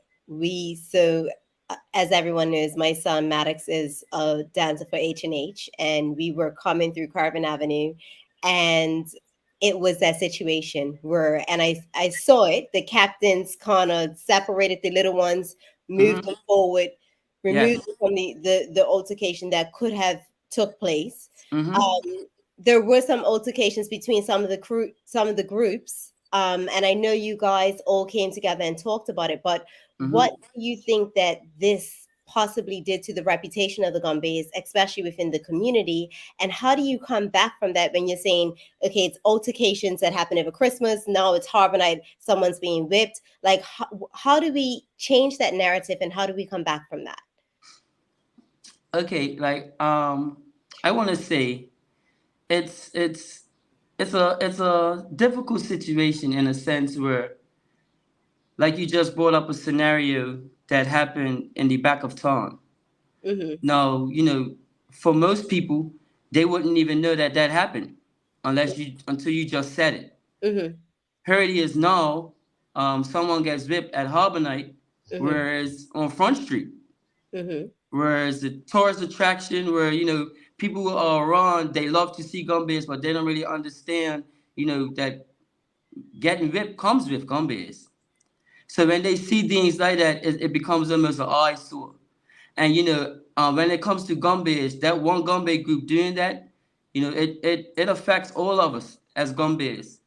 as everyone knows, my son Maddox is a dancer for H&H, and we were coming through Carbon Avenue, and it was that situation where, and I saw it, the captains kind of separated the little ones, moved them forward, removed them from the altercation that could have took place. There were some altercations between some of the groups, and I know you guys all came together and talked about it. But what do you think that this possibly did to the reputation of the Gombeys, especially within the community? And how do you come back from that when you're saying, okay, it's altercations that happen over Christmas, now it's Harbor Night, someone's being whipped? Like, how do we change that narrative, and how do we come back from that? Okay, like I want to say, it's a difficult situation in a sense where, like, you just brought up a scenario that happened in the back of town. Now, for most people, they wouldn't even know that happened until you just said it. Here it is now, someone gets whipped at Harbor Night, whereas on Front Street, whereas the tourist attraction where, people who are around, they love to see Gombeys, but they don't really understand, that getting whipped comes with Gombeys. So when they see things like that, it becomes almost an eyesore. And, when it comes to Gombeys, that one Gombe group doing that, it affects all of us as Gombeys.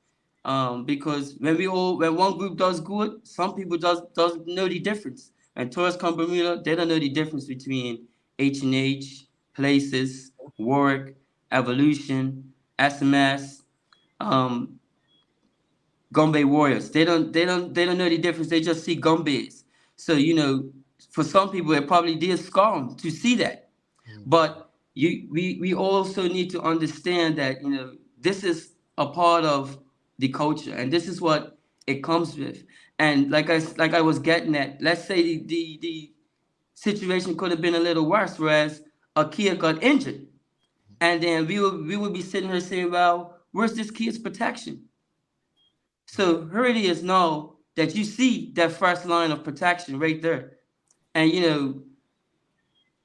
Because when one group does good, some people doesn't know the difference. And tourists come to Bermuda, they don't know the difference between H&H, Places, Warwick, Evolution, SMS, Gombe Warriors. They don't know the difference. They just see Gombeys. So, for some people, it probably did scar them to see that. But we also need to understand that, this is a part of the culture, and this is what it comes with. And like I was getting at, let's say the situation could have been a little worse, whereas a kid got injured, and then we would be sitting here saying, well, where's this kid's protection? So here it is now that you see that first line of protection right there. And,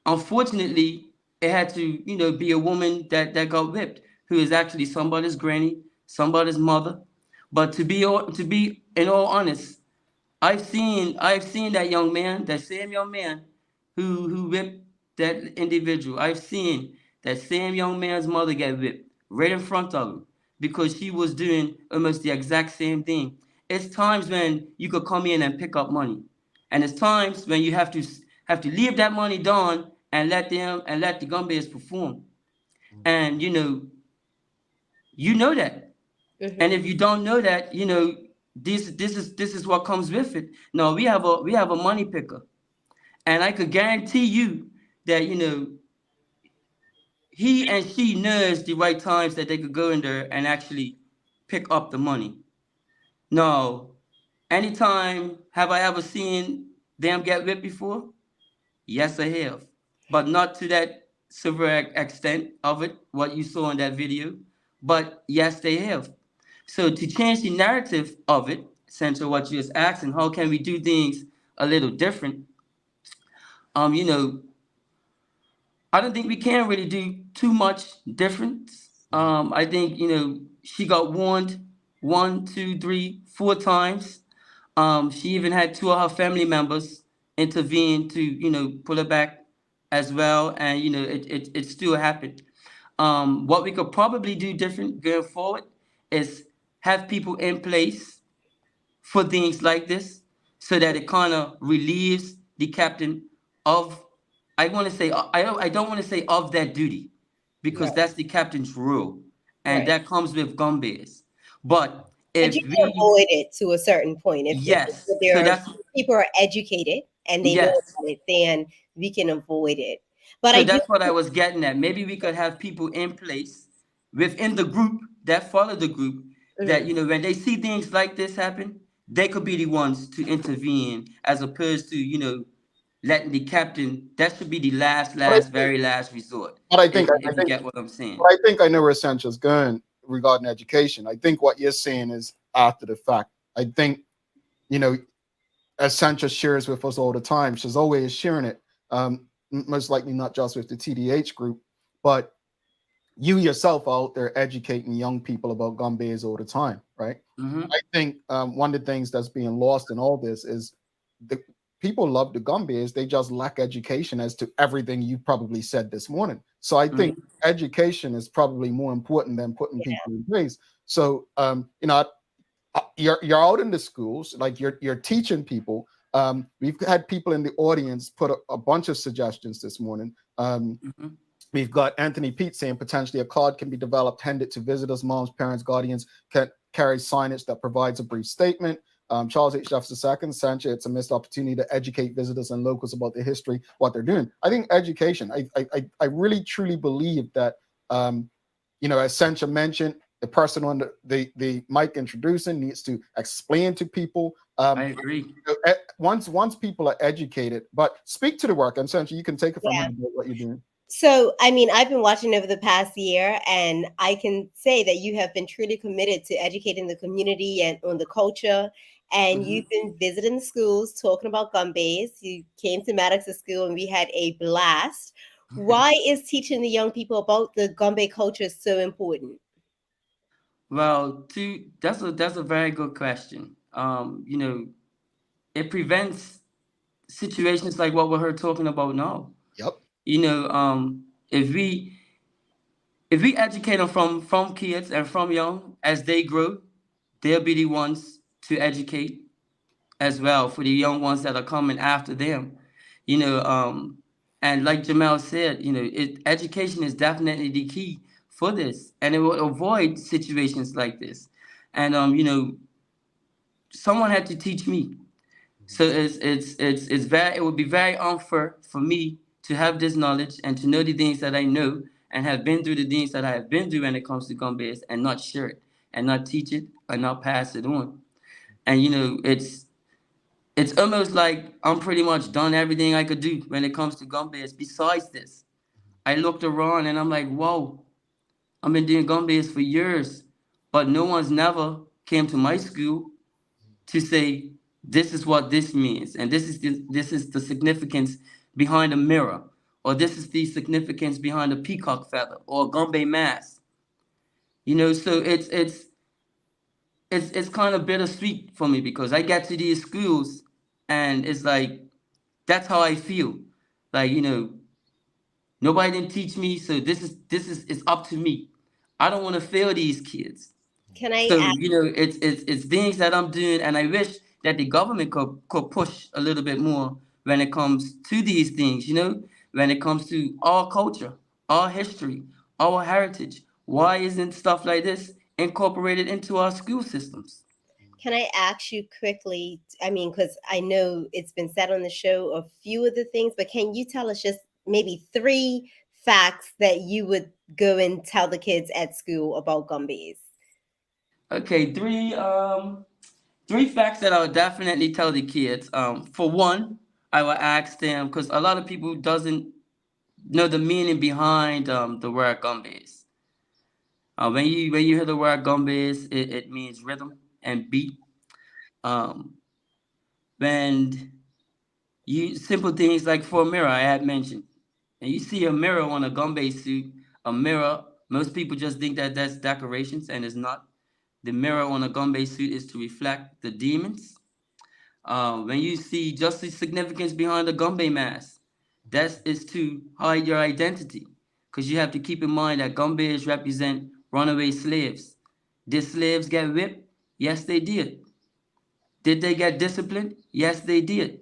unfortunately, it had to, be a woman that got whipped, who is actually somebody's granny, somebody's mother. But to be in all honest, I've seen that young man, that same young man who whipped that individual. I've seen that same young man's mother get whipped right in front of him because she was doing almost the exact same thing. It's times when you could come in and pick up money, and it's times when you have to leave that money down and let the Gombeys perform. And you know that. And if you don't know that, this is what comes with it. No, we have a money picker, and I could guarantee you that he and she knows the right times that they could go in there and actually pick up the money. No, anytime have I ever seen them get whipped before? Yes, I have, but not to that severe extent of it, what you saw in that video. But yes, they have. So to change the narrative of it, essentially what you're just asking, how can we do things a little different? I don't think we can really do too much different. I think, she got warned 1, 2, 3, 4 times. She even had 2 of her family members intervene to, pull her back as well. And, it still happened. What we could probably do different going forward is have people in place for things like this so that it kind of relieves the captain of, I don't want to say of that duty, because that's the captain's rule, and that comes with Gombeys. But if you can avoid it to a certain point. If people are educated and they know about it, then we can avoid it. But that's what I was getting at. Maybe we could have people in place within the group that follow the group that, when they see things like this happen, they could be the ones to intervene, as opposed to, letting the captain, that should be the very last resort. But I If, think if you get what I'm saying. but I think I know where Sancho's going regarding education. I think what you're saying is after the fact. I think, you know, as Sancho shares with us all the time, she's always sharing it. Most likely not just with the TDH group, but you yourself out there educating young people about Gombeys all the time, right? I think one of the things that's being lost in all this is the people love the Gombeys, they just lack education as to everything you probably said this morning. So I think education is probably more important than putting people in place. So you know, you're out in the schools, like you're teaching people. We've had people in the audience put a bunch of suggestions this morning. We've got Anthony Pete saying potentially a card can be developed, handed to visitors, moms, parents, guardians, can carry signage that provides a brief statement. Charles H. Jefferson II, Sancho, it's a missed opportunity to educate visitors and locals about their history, what they're doing. I think education, I really truly believe that, you know, as Sancho mentioned, the person on the mic introducing needs to explain to people. I agree. Once people are educated, but speak to the work, and Sancho, you can take it from here about what you're doing. So, I mean, I've been watching over the past year, and I can say that you have been truly committed to educating the community and on the culture. And you've been visiting schools, talking about Gombeys. You came to Maddox's school, and we had a blast. Why is teaching the young people about the Gombe culture so important? Well, that's a very good question. You know, it prevents situations like what we're talking about now. Yep. You know, if we educate them from kids and from young as they grow, they'll be the ones to educate as well for the young ones that are coming after them. You know, and like Jamel said, you know, education is definitely the key for this, and it will avoid situations like this. And you know, someone had to teach me. So it would be very unfair for me to have this knowledge and to know the things that I know and have been through the things that I have been through when it comes to Gombeys and not share it and not teach it or not pass it on. And you know, it's almost like I'm pretty much done everything I could do when it comes to Gombeys. Besides this, I looked around and I'm like, whoa, I've been doing Gombeys for years, but no one's never came to my school to say, this is what this means, and this is the significance behind a mirror, or this is the significance behind a peacock feather or a Gombe mask. You know, so it's kind of bittersweet for me because I get to these schools and it's like that's how I feel. Like, you know, nobody didn't teach me, so this is it's up to me. I don't want to fail these kids. Can I So, ask? you know, it's things that I'm doing, and I wish that the government could push a little bit more when it comes to these things, you know, when it comes to our culture, our history, our heritage. Why isn't stuff like this incorporated into our school systems? Can I ask you quickly? I mean, because I know it's been said on the show a few of the things, but can you tell us just maybe 3 facts that you would go and tell the kids at school about Gombeys? Okay, three facts that I would definitely tell the kids. For one, I will ask them because a lot of people doesn't know the meaning behind the word Gombeys. When you hear the word Gombeys, it means rhythm and beat. Um, when you simple things like for a mirror, I had mentioned, and you see a mirror on a Gombe suit, a mirror. Most people just think that that's decorations, and it's not. The mirror on a Gombe suit is to reflect the demons. When you see just the significance behind the Gombe mask, that is to hide your identity. Because you have to keep in mind that Gombeys represent runaway slaves. Did slaves get whipped? Yes, they did. Did they get disciplined? Yes, they did.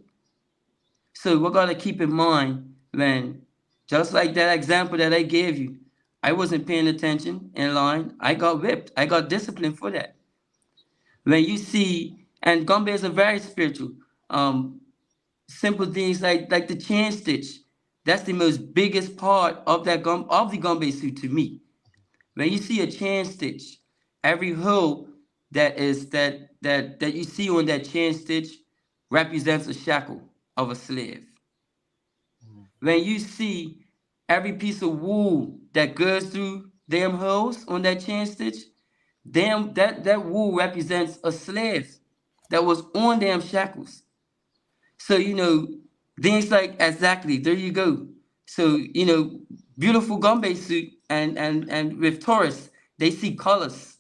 So we're going to keep in mind when, just like that example that I gave you, I wasn't paying attention in line. I got whipped. I got disciplined for that. When you see, and Gombeys are very spiritual. Simple things like the chain stitch. That's the most biggest part of the Gombe suit to me. When you see a chain stitch, every hole that you see on that chain stitch represents a shackle of a slave. when you see every piece of wool that goes through them holes on that chain stitch, that wool represents a slave that was on them shackles. So, things like, exactly, there you go. So, beautiful Gombe suit and with tourists, they see colors.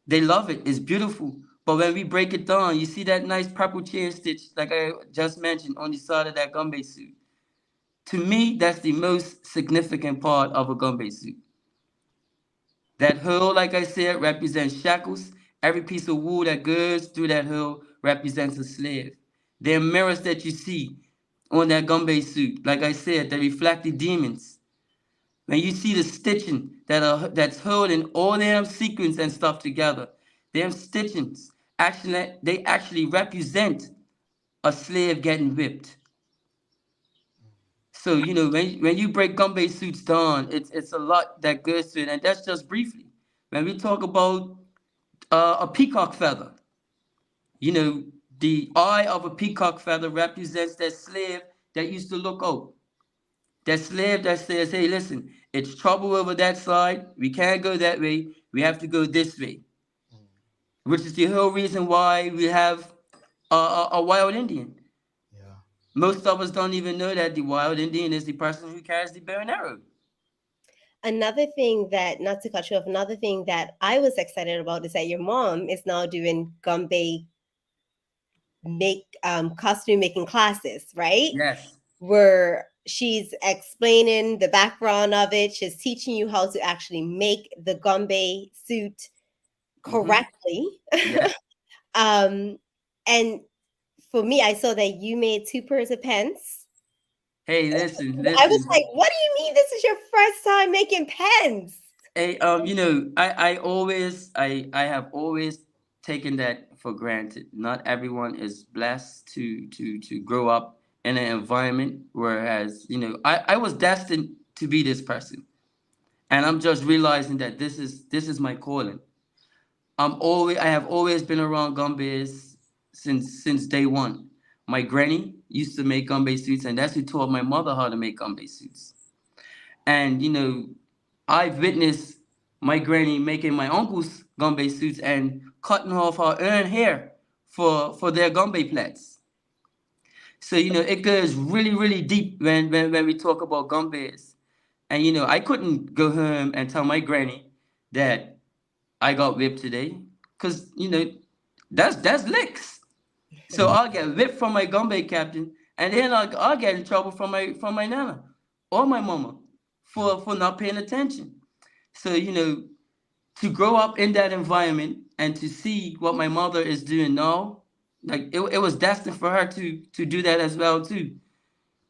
They love it. It's beautiful. But when we break it down, you see that nice purple chain stitch, like I just mentioned, on the side of that Gombe suit. To me, that's the most significant part of a Gombe suit. That hull, like I said, represents shackles. Every piece of wool that goes through that hull represents a slave. There are mirrors that you see on that Gombe suit, like I said, that reflect the demons. When you see the stitching that's holding all them sequins and stuff together, them stitchings actually represent a slave getting whipped. So when you break Gombe suits down, it's a lot that goes to it, and that's just briefly. When we talk about a peacock feather, the eye of a peacock feather represents that slave that used to look out. That slave that says, "Hey, listen, it's trouble over that side. We can't go that way. We have to go this way," which is the whole reason why we have a wild Indian. Most of us don't even know that the wild Indian is the person who carries the bow and arrow. Another thing that, not to cut you off, another thing that I was excited about is that your mom is now doing Gombe costume making classes, right? Yes. Where she's explaining the background of it. She's teaching you how to actually make the Gombe suit correctly. Yes. And for me, I saw that you made 2 pairs of pens. Hey, listen. I was like, what do you mean this is your first time making pens? Hey, I have always taken that for granted. Not everyone is blessed to grow up in an environment, whereas, I was destined to be this person. And I'm just realizing that this is my calling. I have always been around Gombe's since day one. My granny used to make Gombe suits, and that's who taught my mother how to make Gombe suits. And I've witnessed my granny making my uncle's Gombe suits and cutting off her own hair for their Gombe plaits. So it goes really, really deep when we talk about Gombes. And I couldn't go home and tell my granny that I got whipped today, because that's licks. So I'll get whipped from my Gombe captain, and then I'll get in trouble from my nana or my mama for not paying attention. So to grow up in that environment and to see what my mother is doing now, like it was destined for her to do that as well too.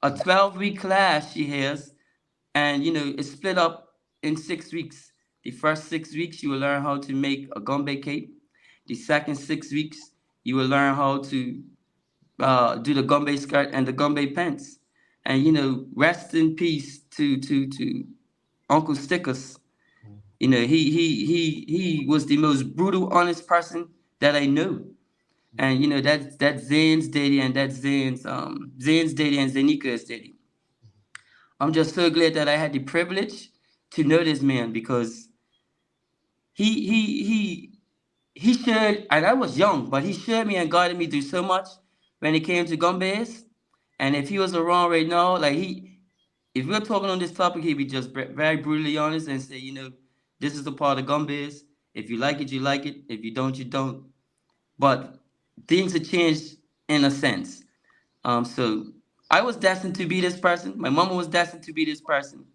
A 12-week class she has, and it's split up in 6 weeks. The first 6 weeks you will learn how to make a Gombe cape. The second 6 weeks you will learn how to do the Gombe skirt and the Gombe pants. And rest in peace to Uncle Stickers. He was the most brutal, honest person that I know. And that's Zane's daddy, and that's Zane's daddy and Zanika's daddy. I'm just so glad that I had the privilege to know this man, because he showed, and I was young, but he showed me and guided me through so much when it came to Gombes. And if he was around right now, if we're talking on this topic, he'd be just very brutally honest and say, this is the part of Gombes. If you like it, you like it. If you don't, you don't. But things have changed in a sense. So I was destined to be this person. My mama was destined to be this person.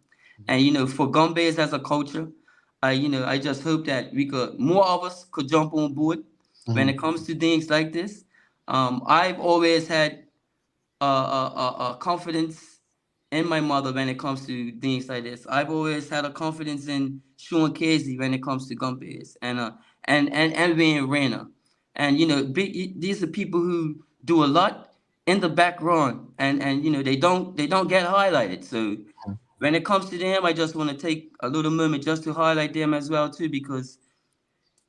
And for Gombes as a culture, I just hope that more of us could jump on board when it comes to things like this. I've always had a confidence in my mother when it comes to things like this. I've always had a confidence in Sean Casey when it comes to Gombes and being Raina. And these are people who do a lot in the background, and they don't get highlighted. So when it comes to them, I just want to take a little moment just to highlight them as well too, because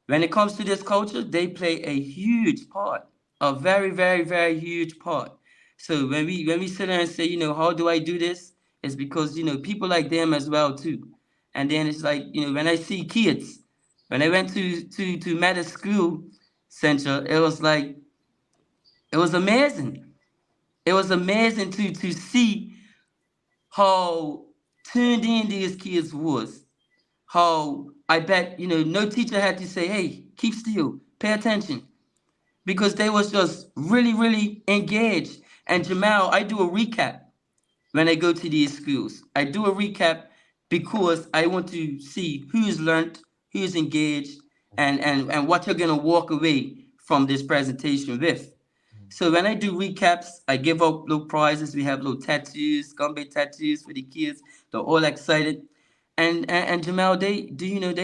when it comes to this culture, they play a huge part, a very, very, very huge part. So when we sit there and say, you know, how do I do this? It's because, you know, people like them as well too. And then it's like, you know, when I see kids, when I went to Meta School Center, it was like, it was amazing. It was amazing to see how tuned in these kids was. How I bet, you know, no teacher had to say, hey, keep still, pay attention. Because they was just really, really engaged. And Jamal, I do a recap when I go to these schools. I do a recap because I want to see who's learned, who's engaged, and what you're gonna walk away from this presentation with. So when I do recaps, I give out little prizes. We have little tattoos, Gombe tattoos for the kids. They're all excited. And Jamal, they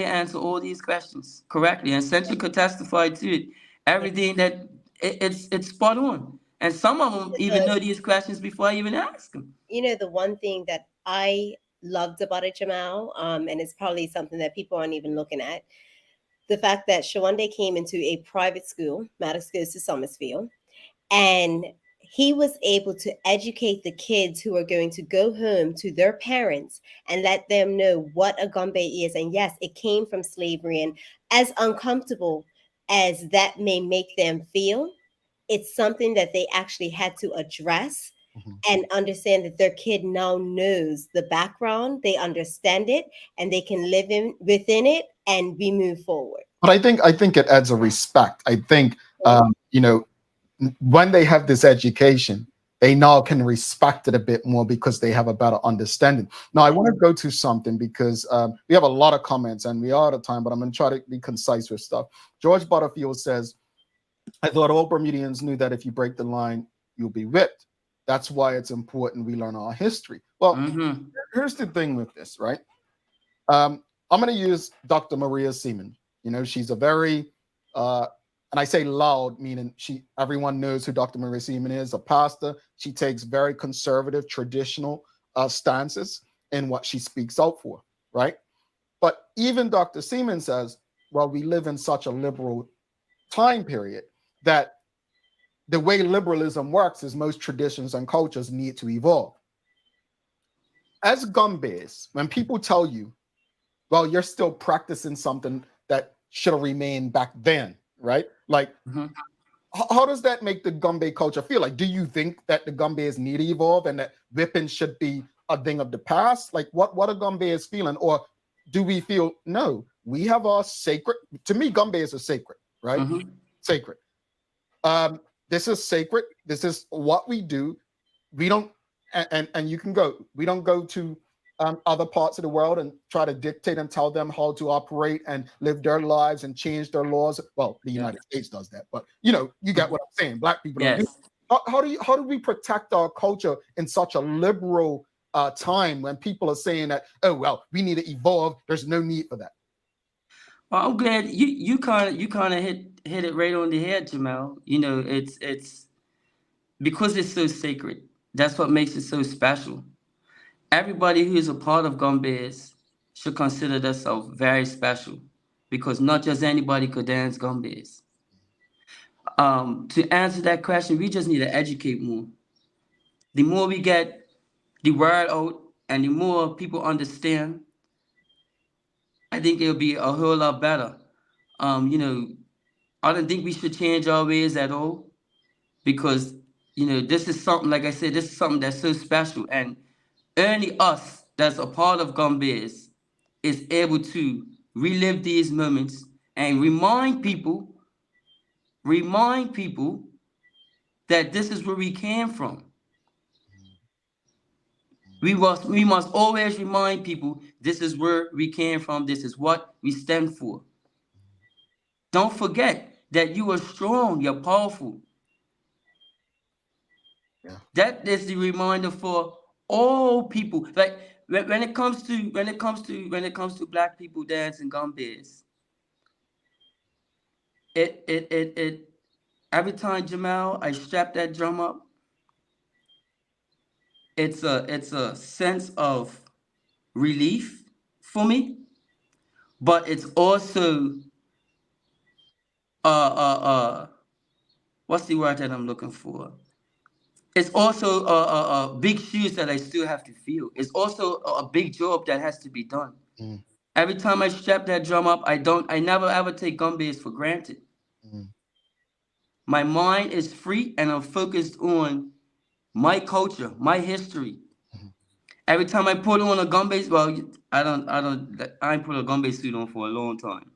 answer all these questions correctly. And Central could testify to it. Everything that it's spot on. And some of them even know these questions before I even ask them. You know, the one thing that I loved about it, Jamal, and it's probably something that people aren't even looking at, the fact that Showande came into a private school, Maddox goes to Summersfield, and he was able to educate the kids who are going to go home to their parents and let them know what a Gombe is. And yes, it came from slavery. And as uncomfortable as that may make them feel, it's something that they actually had to address and understand that their kid now knows the background, they understand it, and they can live within it, and we move forward. But I think it adds a respect. I think you know, when they have this education, they now can respect it a bit more because they have a better understanding. Now, I want to go to something because we have a lot of comments and we are out of time, but I'm going to try to be concise with stuff. George Butterfield says, I thought all Bermudians knew that if you break the line, you'll be whipped. That's why it's important we learn our history. Well, here's the thing with this, right? I'm going to use Dr. Maria Seaman. You know, she's a very, and I say loud, meaning everyone knows who Dr. Maria Seaman is, a pastor. She takes very conservative, traditional stances in what she speaks out for, right? But even Dr. Seaman says, well, we live in such a liberal time period that the way liberalism works is most traditions and cultures need to evolve. As Gombeys, when people tell you, well, you're still practicing something that should have remained back then, right? Like, how does that make the Gombe culture feel? Like, do you think that the Gombeys need to evolve and that whipping should be a thing of the past? Like, what are Gombeys feeling? Or do we feel, no, we have our sacred, to me, Gombeys are sacred, right? Sacred. This is sacred. This is what we do. We don't, and you can go, we don't go to other parts of the world and try to dictate and tell them how to operate and live their lives and change their laws. Well, the United States does that, but you know, you get what I'm saying. Black people don't do. How do we protect our culture in such a liberal time when people are saying that, oh well, we need to evolve. There's no need for that. Well, I'm glad you kind of hit it right on the head, Jamal. You know, it's because it's so sacred. That's what makes it so special. Everybody who is a part of Gombeys should consider themselves very special because not just anybody could dance Gombeys. To answer that question, we just need to educate more. The more we get the word out and the more people understand, I think it'll be a whole lot better. You know, I don't think we should change our ways at all because, you know, this is something, like I said, this is something that's so special. And only us that's a part of Gombeys is able to relive these moments and remind people that this is where we came from. We must always remind people this is where we came from. This is what we stand for. Don't forget that you are strong. You're powerful. Yeah. That is the reminder for all people. Like when it comes to Black people dancing Gombeys, it every time, Jamal, I strap that drum up, it's a sense of relief for me, but it's also what's the word that I'm looking for? it's also big shoes that I still have to feel. It's also a big job that has to be done. Mm. Every time I strap that drum up, I never ever take Gombeys for granted. Mm. My mind is free and I'm focused on my culture, my history. Every time I put on a Gombe, well, I ain't put a Gombe suit on for a long time.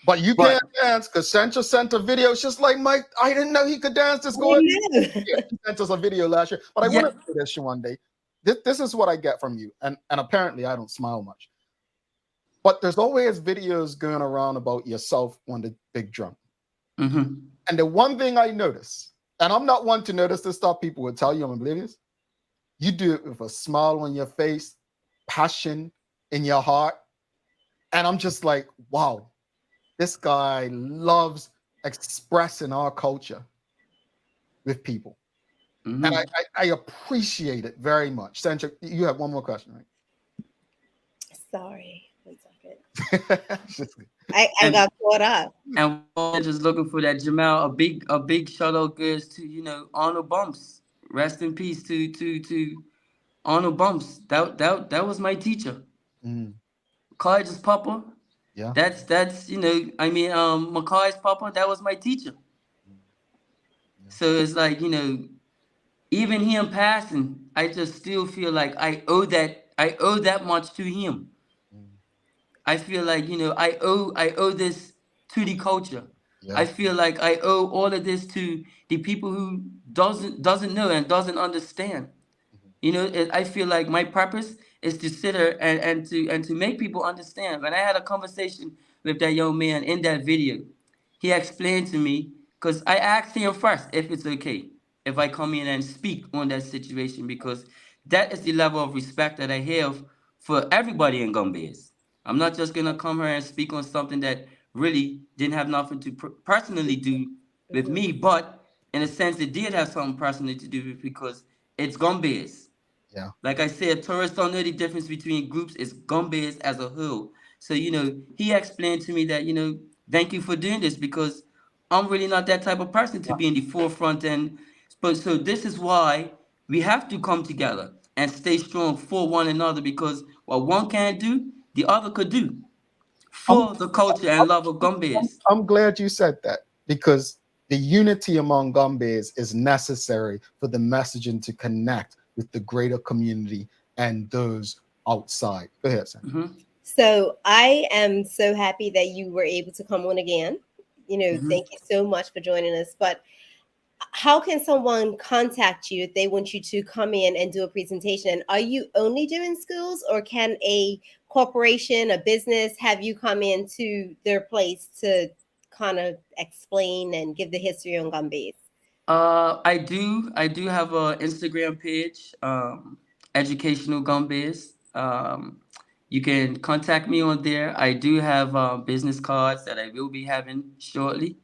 But you But can't dance because Central sent a video. It's just like Mike. I didn't know he could dance. Just go ahead. Yeah, he sent us a video last year. But I want to say this, Showande. This is what I get from you, and apparently I don't smile much. But there's always videos going around about yourself on the big drum. Mm-hmm. And the one thing I notice, and I'm not one to notice this stuff, people will tell you I'm oblivious. You do it with a smile on your face, passion in your heart. And I'm just like, wow, this guy loves expressing our culture with people. Mm-hmm. And I appreciate it very much. Sandra, you have one more question, right? Sorry. 1 second. I got caught up. And we're just looking for that Jamal. A big shout out goes to Arnold Bumps. Rest in peace to Arnold Bumps. That was my teacher. Mm. College's papa. Yeah. That's Makai's papa. That was my teacher. Yeah. So it's like even him passing, I just still feel like I owe that much to him. I feel like I owe this to the culture. Yeah. I feel like I owe all of this to the people who doesn't know and doesn't understand. I feel like my purpose is to sit there and to make people understand. When I had a conversation with that young man in that video, he explained to me, because I asked him first if it's okay if I come in and speak on that situation, because that is the level of respect that I have for everybody in Gombe. I'm not just gonna come here and speak on something that really didn't have nothing to personally do with me, but in a sense it did have something personally to do with, because it's Gombe's. Yeah. Like I said, tourists don't know the difference between groups. It's Gombe's as a whole. So he explained to me that thank you for doing this, because I'm really not that type of person to be in the forefront. So this is why we have to come together and stay strong for one another, because what one can't do, the other could do for the culture and love of Gombe's. I'm glad you said that, because the unity among Gombe's is necessary for the messaging to connect with the greater community and those outside. Go ahead, Sam. Mm-hmm. So I am so happy that you were able to come on again. Thank you so much for joining us. But how can someone contact you if they want you to come in and do a presentation? And are you only doing schools, or can a corporation, a business, have you come into their place to kind of explain and give the history on Gombe's? I do have an Instagram page, Educational Gombe's. You can contact me on there. I do have business cards that I will be having shortly.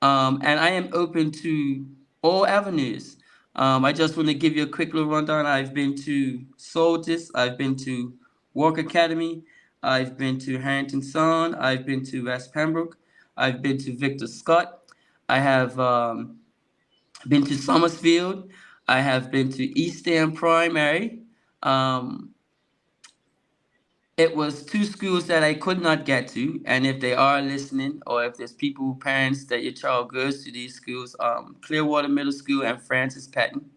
And I am open to all avenues. I just want to give you a quick little rundown. I've been to Soltis, I've been to Walk Academy, I've been to Harrington Sun, I've been to West Pembroke, I've been to Victor Scott, I have been to Summersfield, I have been to East End Primary. It was 2 schools that I could not get to, and if they are listening, or if there's people, parents, that your child goes to these schools, Clearwater Middle School and Francis Patton.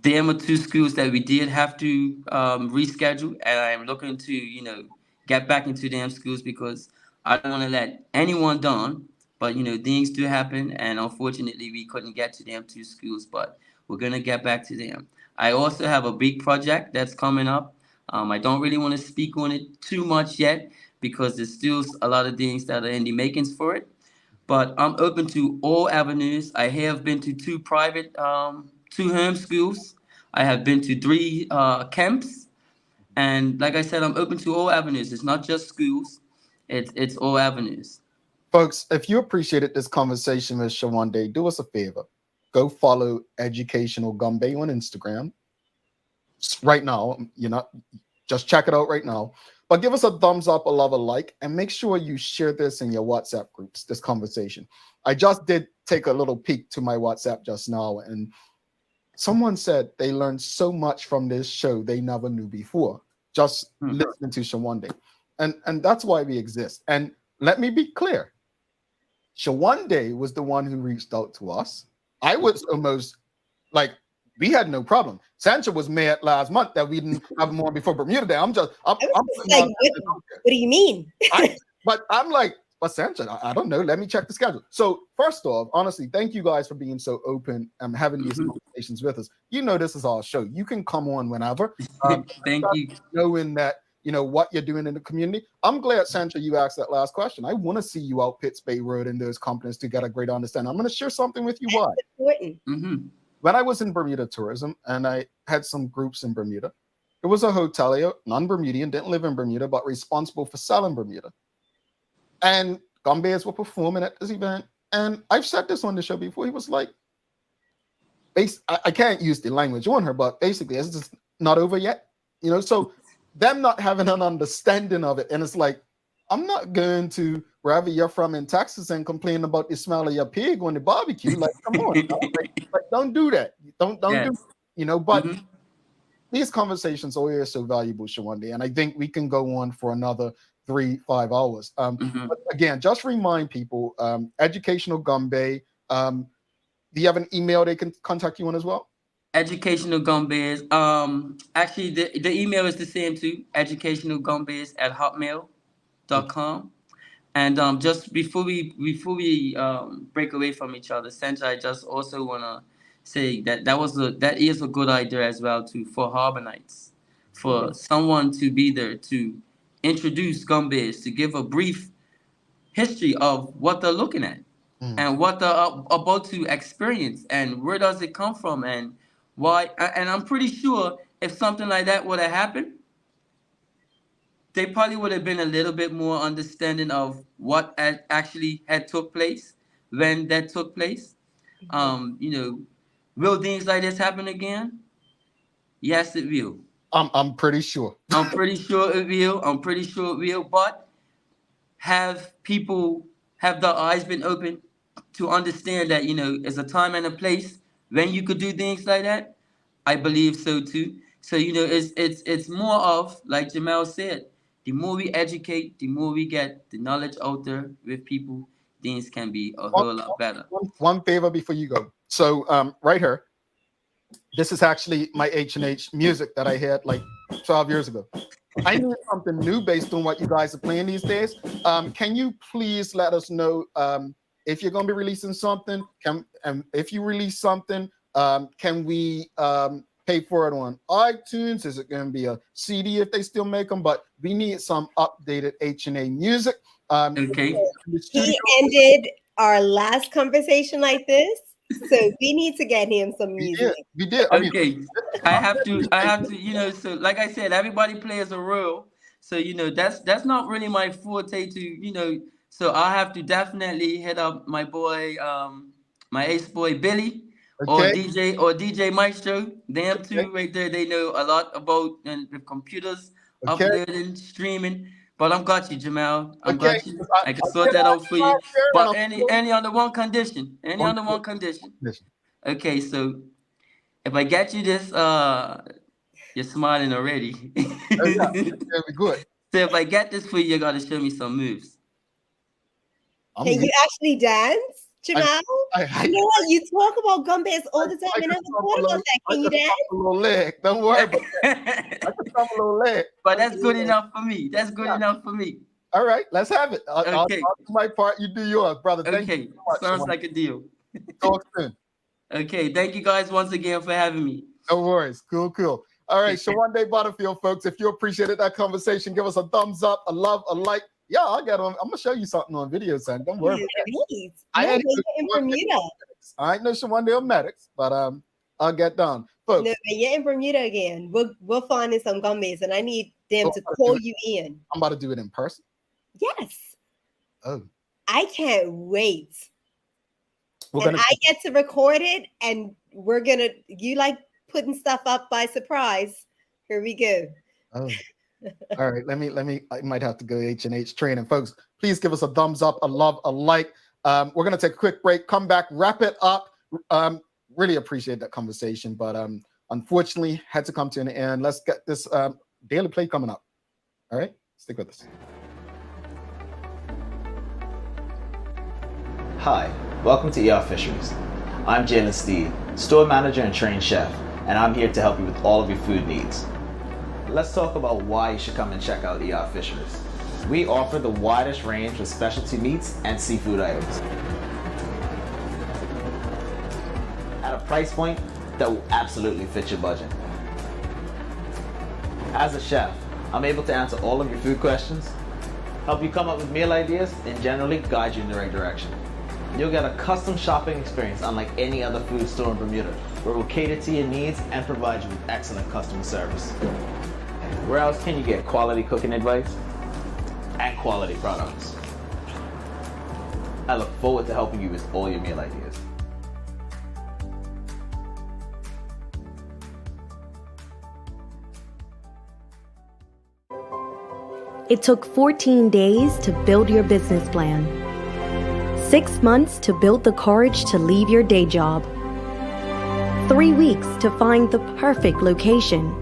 Them are 2 schools that we did have to reschedule, and I'm looking to, get back into them schools, because I don't want to let anyone down. But things do happen, and unfortunately, we couldn't get to them 2 schools, but we're gonna get back to them. I also have a big project that's coming up. I don't really want to speak on it too much yet, because there's still a lot of things that are in the makings for it. But I'm open to all avenues. I have been to 2 private, 2 home schools. I have been to 3 camps. And like I said, I'm open to all avenues. It's not just schools. It's all avenues. Folks, if you appreciated this conversation with Showande, do us a favor. Go follow Educational Gombey on Instagram right now. Just check it out right now. But give us a thumbs up, a love, a like, and make sure you share this in your WhatsApp groups, this conversation. I just did take a little peek to my WhatsApp just now, and someone said they learned so much from this show they never knew before, just listening to Showande. And that's why we exist. And let me be clear. Showande was the one who reached out to us. I was almost like, we had no problem. Sancha was mad last month that we didn't have him on before Bermuda Day. I'm like, what do you mean? But I'm like, but Sancha, I don't know. Let me check the schedule. So first off, honestly, thank you guys for being so open and having these conversations with us. You know, this is our show. You can come on whenever. Thank you. Knowing that, you know, what you're doing in the community. I'm glad, Sancha, you asked that last question. I want to see you out Pitts Bay Road in those companies to get a great understanding. I'm going to share something with you. Why? When I was in Bermuda tourism and I had some groups in Bermuda, it was a hotelier, non-Bermudian, didn't live in Bermuda, but responsible for selling Bermuda. And Gombeys were performing at this event. And I've said this on the show before. He was like, I can't use the language on her, but basically, it's just not over yet. You know, so them not having an understanding of it. And it's like, I'm not going to wherever you're from in Texas and complain about the smell of your pig on the barbecue. Like, come on, like, don't do that. Don't do it, you know, but these conversations are always so valuable, Showande. And I think we can go on for another 3-5 hours. But again, just remind people, Educational Gombey. Do you have an email they can contact you on as well? Educational Gombeys. Actually, the email is the same too. educationalgombeys@hotmail.com. And just before we break away from each other, Sancha, I just also wanna say that is a good idea as well too for Harbor Nights, for someone to be there to introduce Gombeys, to give a brief history of what they're looking at and what they're about to experience and where does it come from and why. And I'm pretty sure if something like that would have happened, they probably would have been a little bit more understanding of what actually had took place when that took place. You know, will things like this happen again? Yes, it will. I'm pretty sure. I'm pretty sure it will. I'm pretty sure it will. But have their eyes been open to understand that, you know, there's a time and a place when you could do things like that? I believe so too. So, you know, it's more of, like Jamal said, the more we educate, the more we get the knowledge out there with people, things can be a whole lot better. One favor before you go. So right here, this is actually my H&H music that I had like 12 years ago. I need something new based on what you guys are playing these days. Can you please let us know if you're going to be releasing something? If you release something, can we pay for it on iTunes? Is it going to be a CD if they still make them? But we need some updated H&A music. Okay. He ended our last conversation like this, so we need to get him some music. We did. Okay. I have to, you know, so like I said, everybody plays a role. So, you know, that's not really my forte to, you know, so I have to definitely hit up my boy, my ace boy Billy. Okay. Or DJ Maestro. Them two right there, they know a lot about with computers, uploading, streaming. But I'm got you, Jamal. Got you. I can sort that out for you. But any under one condition. Okay, so if I get you this, you're smiling already. Good. So if I get this for you, you gotta show me some moves. Can you actually dance? Jamal, you know what? You talk about Gombeys all the time. I never thought about that. Can you dance? A little leg. Don't worry about that. I can come a little leg. But that's good enough for me. That's good enough for me. All right, let's have it. I'll do my part. You do yours, brother. Thank you so much. Sounds like a deal. Talk soon. Okay, thank you guys once again for having me. No worries. Cool. All right, Showande Butterfield, folks. If you appreciated that conversation, give us a thumbs up, a love, a like. Yeah, I'll get on. I'm gonna show you something on video, son. Don't worry. I ain't in Bermuda. I ain't no Showande medics, but I'll get down. Folks. No, but you're in Bermuda again. We'll find some Gombeys, and I need them to call you in. I'm about to do it in person. Yes. Oh. I can't wait. I get to record it, and you like putting stuff up by surprise. Here we go. Oh. All right, let me. I might have to go H&H training, folks. Please give us a thumbs up, a love, a like. We're gonna take a quick break, come back, wrap it up. Really appreciate that conversation, but unfortunately had to come to an end. Let's get this daily play coming up. All right, stick with us. Hi, welcome to ER Fisheries. I'm Jalen Steed, store manager and trained chef, and I'm here to help you with all of your food needs. Let's talk about why you should come and check out ER Fisheries. We offer the widest range of specialty meats and seafood items at a price point that will absolutely fit your budget. As a chef, I'm able to answer all of your food questions, help you come up with meal ideas, and generally guide you in the right direction. You'll get a custom shopping experience unlike any other food store in Bermuda, where we'll cater to your needs and provide you with excellent customer service. Where else can you get quality cooking advice and quality products? I look forward to helping you with all your meal ideas. It took 14 days to build your business plan. 6 months to build the courage to leave your day job. 3 weeks to find the perfect location.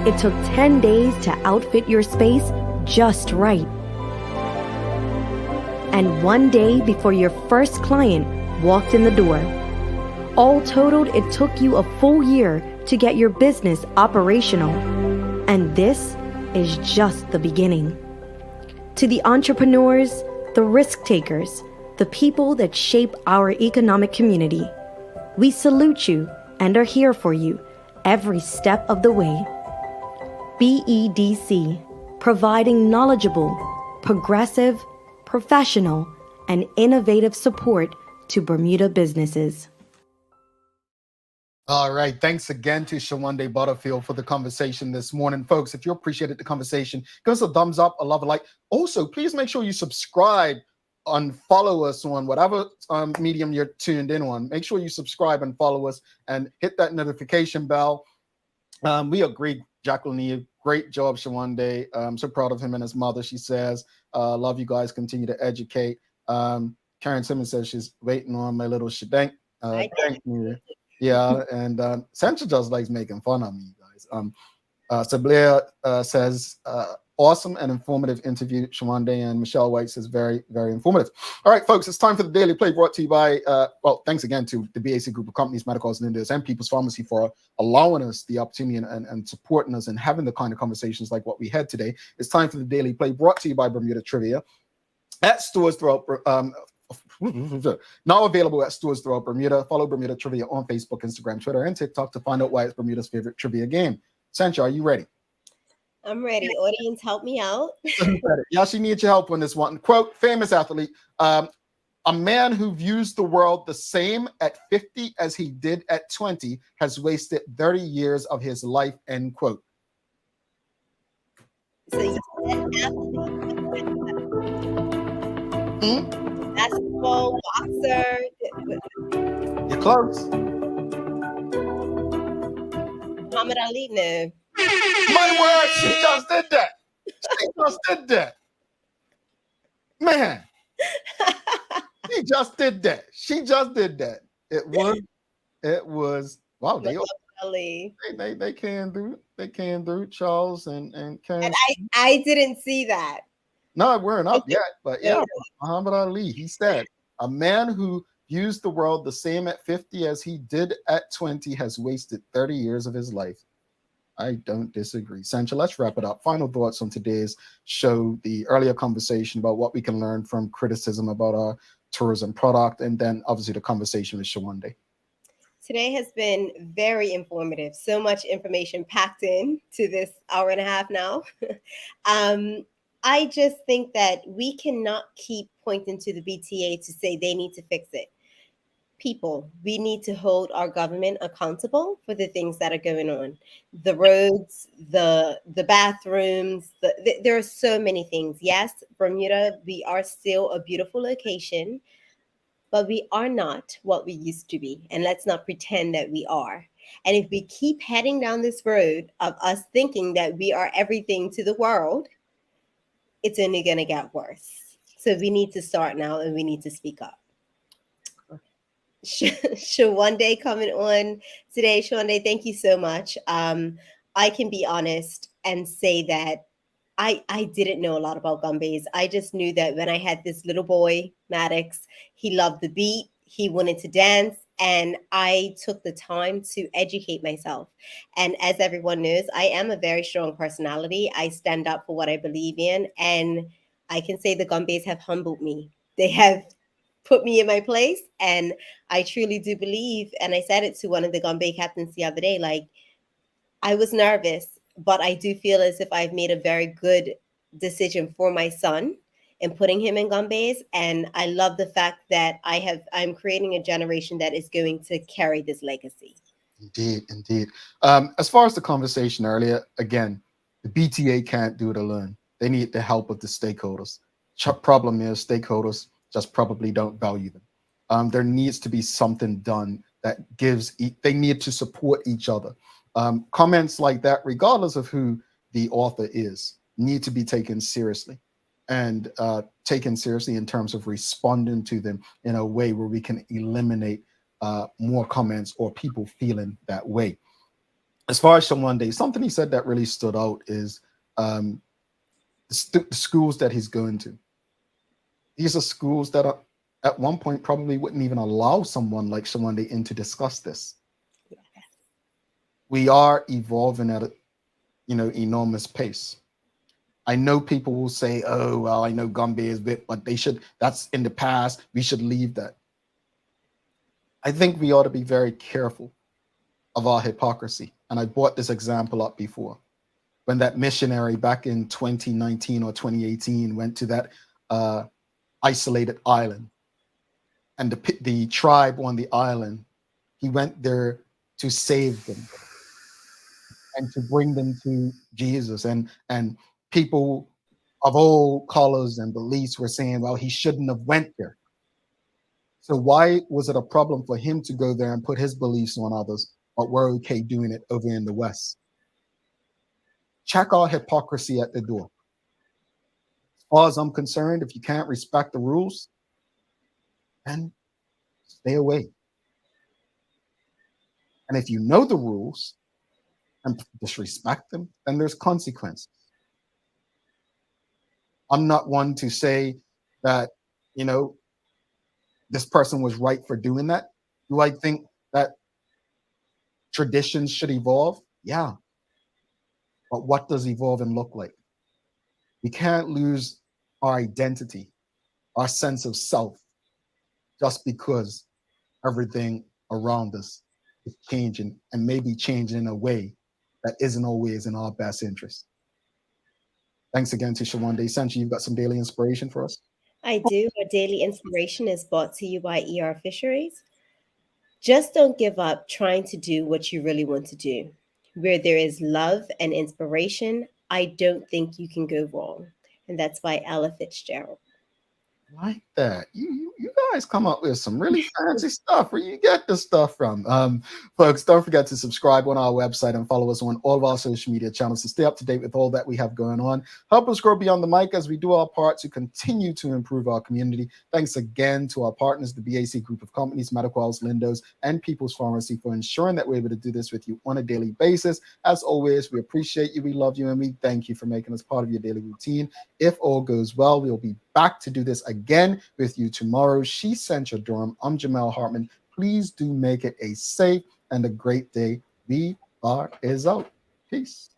It took 10 days to outfit your space just right. And 1 day before your first client walked in the door. All totaled, it took you a full year to get your business operational. And this is just the beginning. To the entrepreneurs, the risk takers, the people that shape our economic community, we salute you and are here for you every step of the way. BEDC, providing knowledgeable, progressive, professional, and innovative support to Bermuda businesses. All right. Thanks again to Showande Butterfield for the conversation this morning. Folks, if you appreciated the conversation, give us a thumbs up, a love, a like. Also, please make sure you subscribe and follow us on whatever medium you're tuned in on. Make sure you subscribe and follow us and hit that notification bell. We agree, Jacqueline. Great job, Showande. I'm so proud of him and his mother, she says. Love you guys. Continue to educate. Karen Simmons says she's waiting on my little shebang. Thank you. Yeah, and Sancha just likes making fun of me, guys. Sablia says, awesome and informative interview, Showande, and Michelle White says, very, very informative. All right, folks, it's time for the Daily Play, brought to you by, well, thanks again to the BAC Group of Companies, Medicals and Indias, and People's Pharmacy for allowing us the opportunity and supporting us and having the kind of conversations like what we had today. It's time for the Daily Play, brought to you by Bermuda Trivia at stores throughout now available at stores throughout Bermuda. Follow Bermuda Trivia on Facebook, Instagram, Twitter, and TikTok to find out why it's Bermuda's favorite trivia game. Sancha, are you ready? I'm ready. Audience, help me out. Yeah, she needs your help on this one. Quote, famous athlete, a man who views the world the same at 50 as he did at 20 has wasted 30 years of his life, end quote. So you said athlete. Basketball, boxer. You're close. Muhammad Ali, no. My word, she just did that. She just did that. Man. She just did that. She just did that. It was wow, they can do Charles and Karen. And I didn't see that. No, we're not up yet, but yeah, Muhammad Ali, he said, a man who views the world the same at 50 as he did at 20 has wasted 30 years of his life. I don't disagree. Sancha, let's wrap it up. Final thoughts on today's show, the earlier conversation about what we can learn from criticism about our tourism product, and then obviously the conversation with Showande. Today has been very informative. So much information packed in to this hour and a half now. I just think that we cannot keep pointing to the BTA to say they need to fix it. People, we need to hold our government accountable for the things that are going on. The roads, the bathrooms, there are so many things. Yes, Bermuda, we are still a beautiful location, but we are not what we used to be. And let's not pretend that we are. And if we keep heading down this road of us thinking that we are everything to the world, it's only going to get worse. So we need to start now and we need to speak up. Showande coming on today. Showande, thank you so much. I can be honest and say that I didn't know a lot about Gombeys. I just knew that when I had this little boy, Maddox, he loved the beat, he wanted to dance, and I took the time to educate myself. And as everyone knows, I am a very strong personality. I stand up for what I believe in, and I can say the Gombeys have humbled me. They have put me in my place, and I truly do believe, and I said it to one of the Gombey captains the other day, like, I was nervous, but I do feel as if I've made a very good decision for my son in putting him in Gombeys. And I love the fact that I'm creating a generation that is going to carry this legacy. Indeed, indeed. As far as the conversation earlier, again, the BTA can't do it alone. They need the help of the stakeholders. Problem is stakeholders just probably don't value them. There needs to be something done that gives, they need to support each other. Comments like that, regardless of who the author is, need to be taken seriously, and taken seriously in terms of responding to them in a way where we can eliminate more comments or people feeling that way. As far as Showande, something he said that really stood out is the schools that he's going to. These are schools that are, at one point probably wouldn't even allow someone like Showande in to discuss this. We are evolving at a, enormous pace. I know people will say, oh, well, I know Gombe is bit, but that's in the past. We should leave that. I think we ought to be very careful of our hypocrisy. And I brought this example up before. When that missionary back in 2019 or 2018 went to that isolated island, and the tribe on the island, he went there to save them and to bring them to Jesus. And people of all colors and beliefs were saying, well, he shouldn't have went there. So why was it a problem for him to go there and put his beliefs on others, but we're okay doing it over in the West? Check our hypocrisy at the door. As far as I'm concerned, if you can't respect the rules, then stay away. And if you know the rules and disrespect them, then there's consequences. I'm not one to say that, this person was right for doing that. Do I think that traditions should evolve? Yeah. But what does evolving look like? We can't lose our identity, our sense of self, just because everything around us is changing, and maybe changing in a way that isn't always in our best interest. Thanks again to Showande. Sanchi, you've got some daily inspiration for us? I do. Our daily inspiration is brought to you by ER Fisheries. Just don't give up trying to do what you really want to do. Where there is love and inspiration, I don't think you can go wrong. And that's by Ella Fitzgerald. Like that. You guys come up with some really fancy stuff. Where you get this stuff from? Folks, don't forget to subscribe on our website and follow us on all of our social media channels to stay up to date with all that we have going on. Help us grow beyond the mic as we do our part to continue to improve our community. Thanks again to our partners, the BAC Group of Companies, Mediquals, Lindos, and People's Pharmacy, for ensuring that we're able to do this with you on a daily basis. As always, we appreciate you, we love you, and we thank you for making us part of your daily routine. If all goes well, we'll be back to do this again with you tomorrow. She's Central Durham. I'm Jamel Hartman. Please do make it a safe and a great day. We are out. Peace.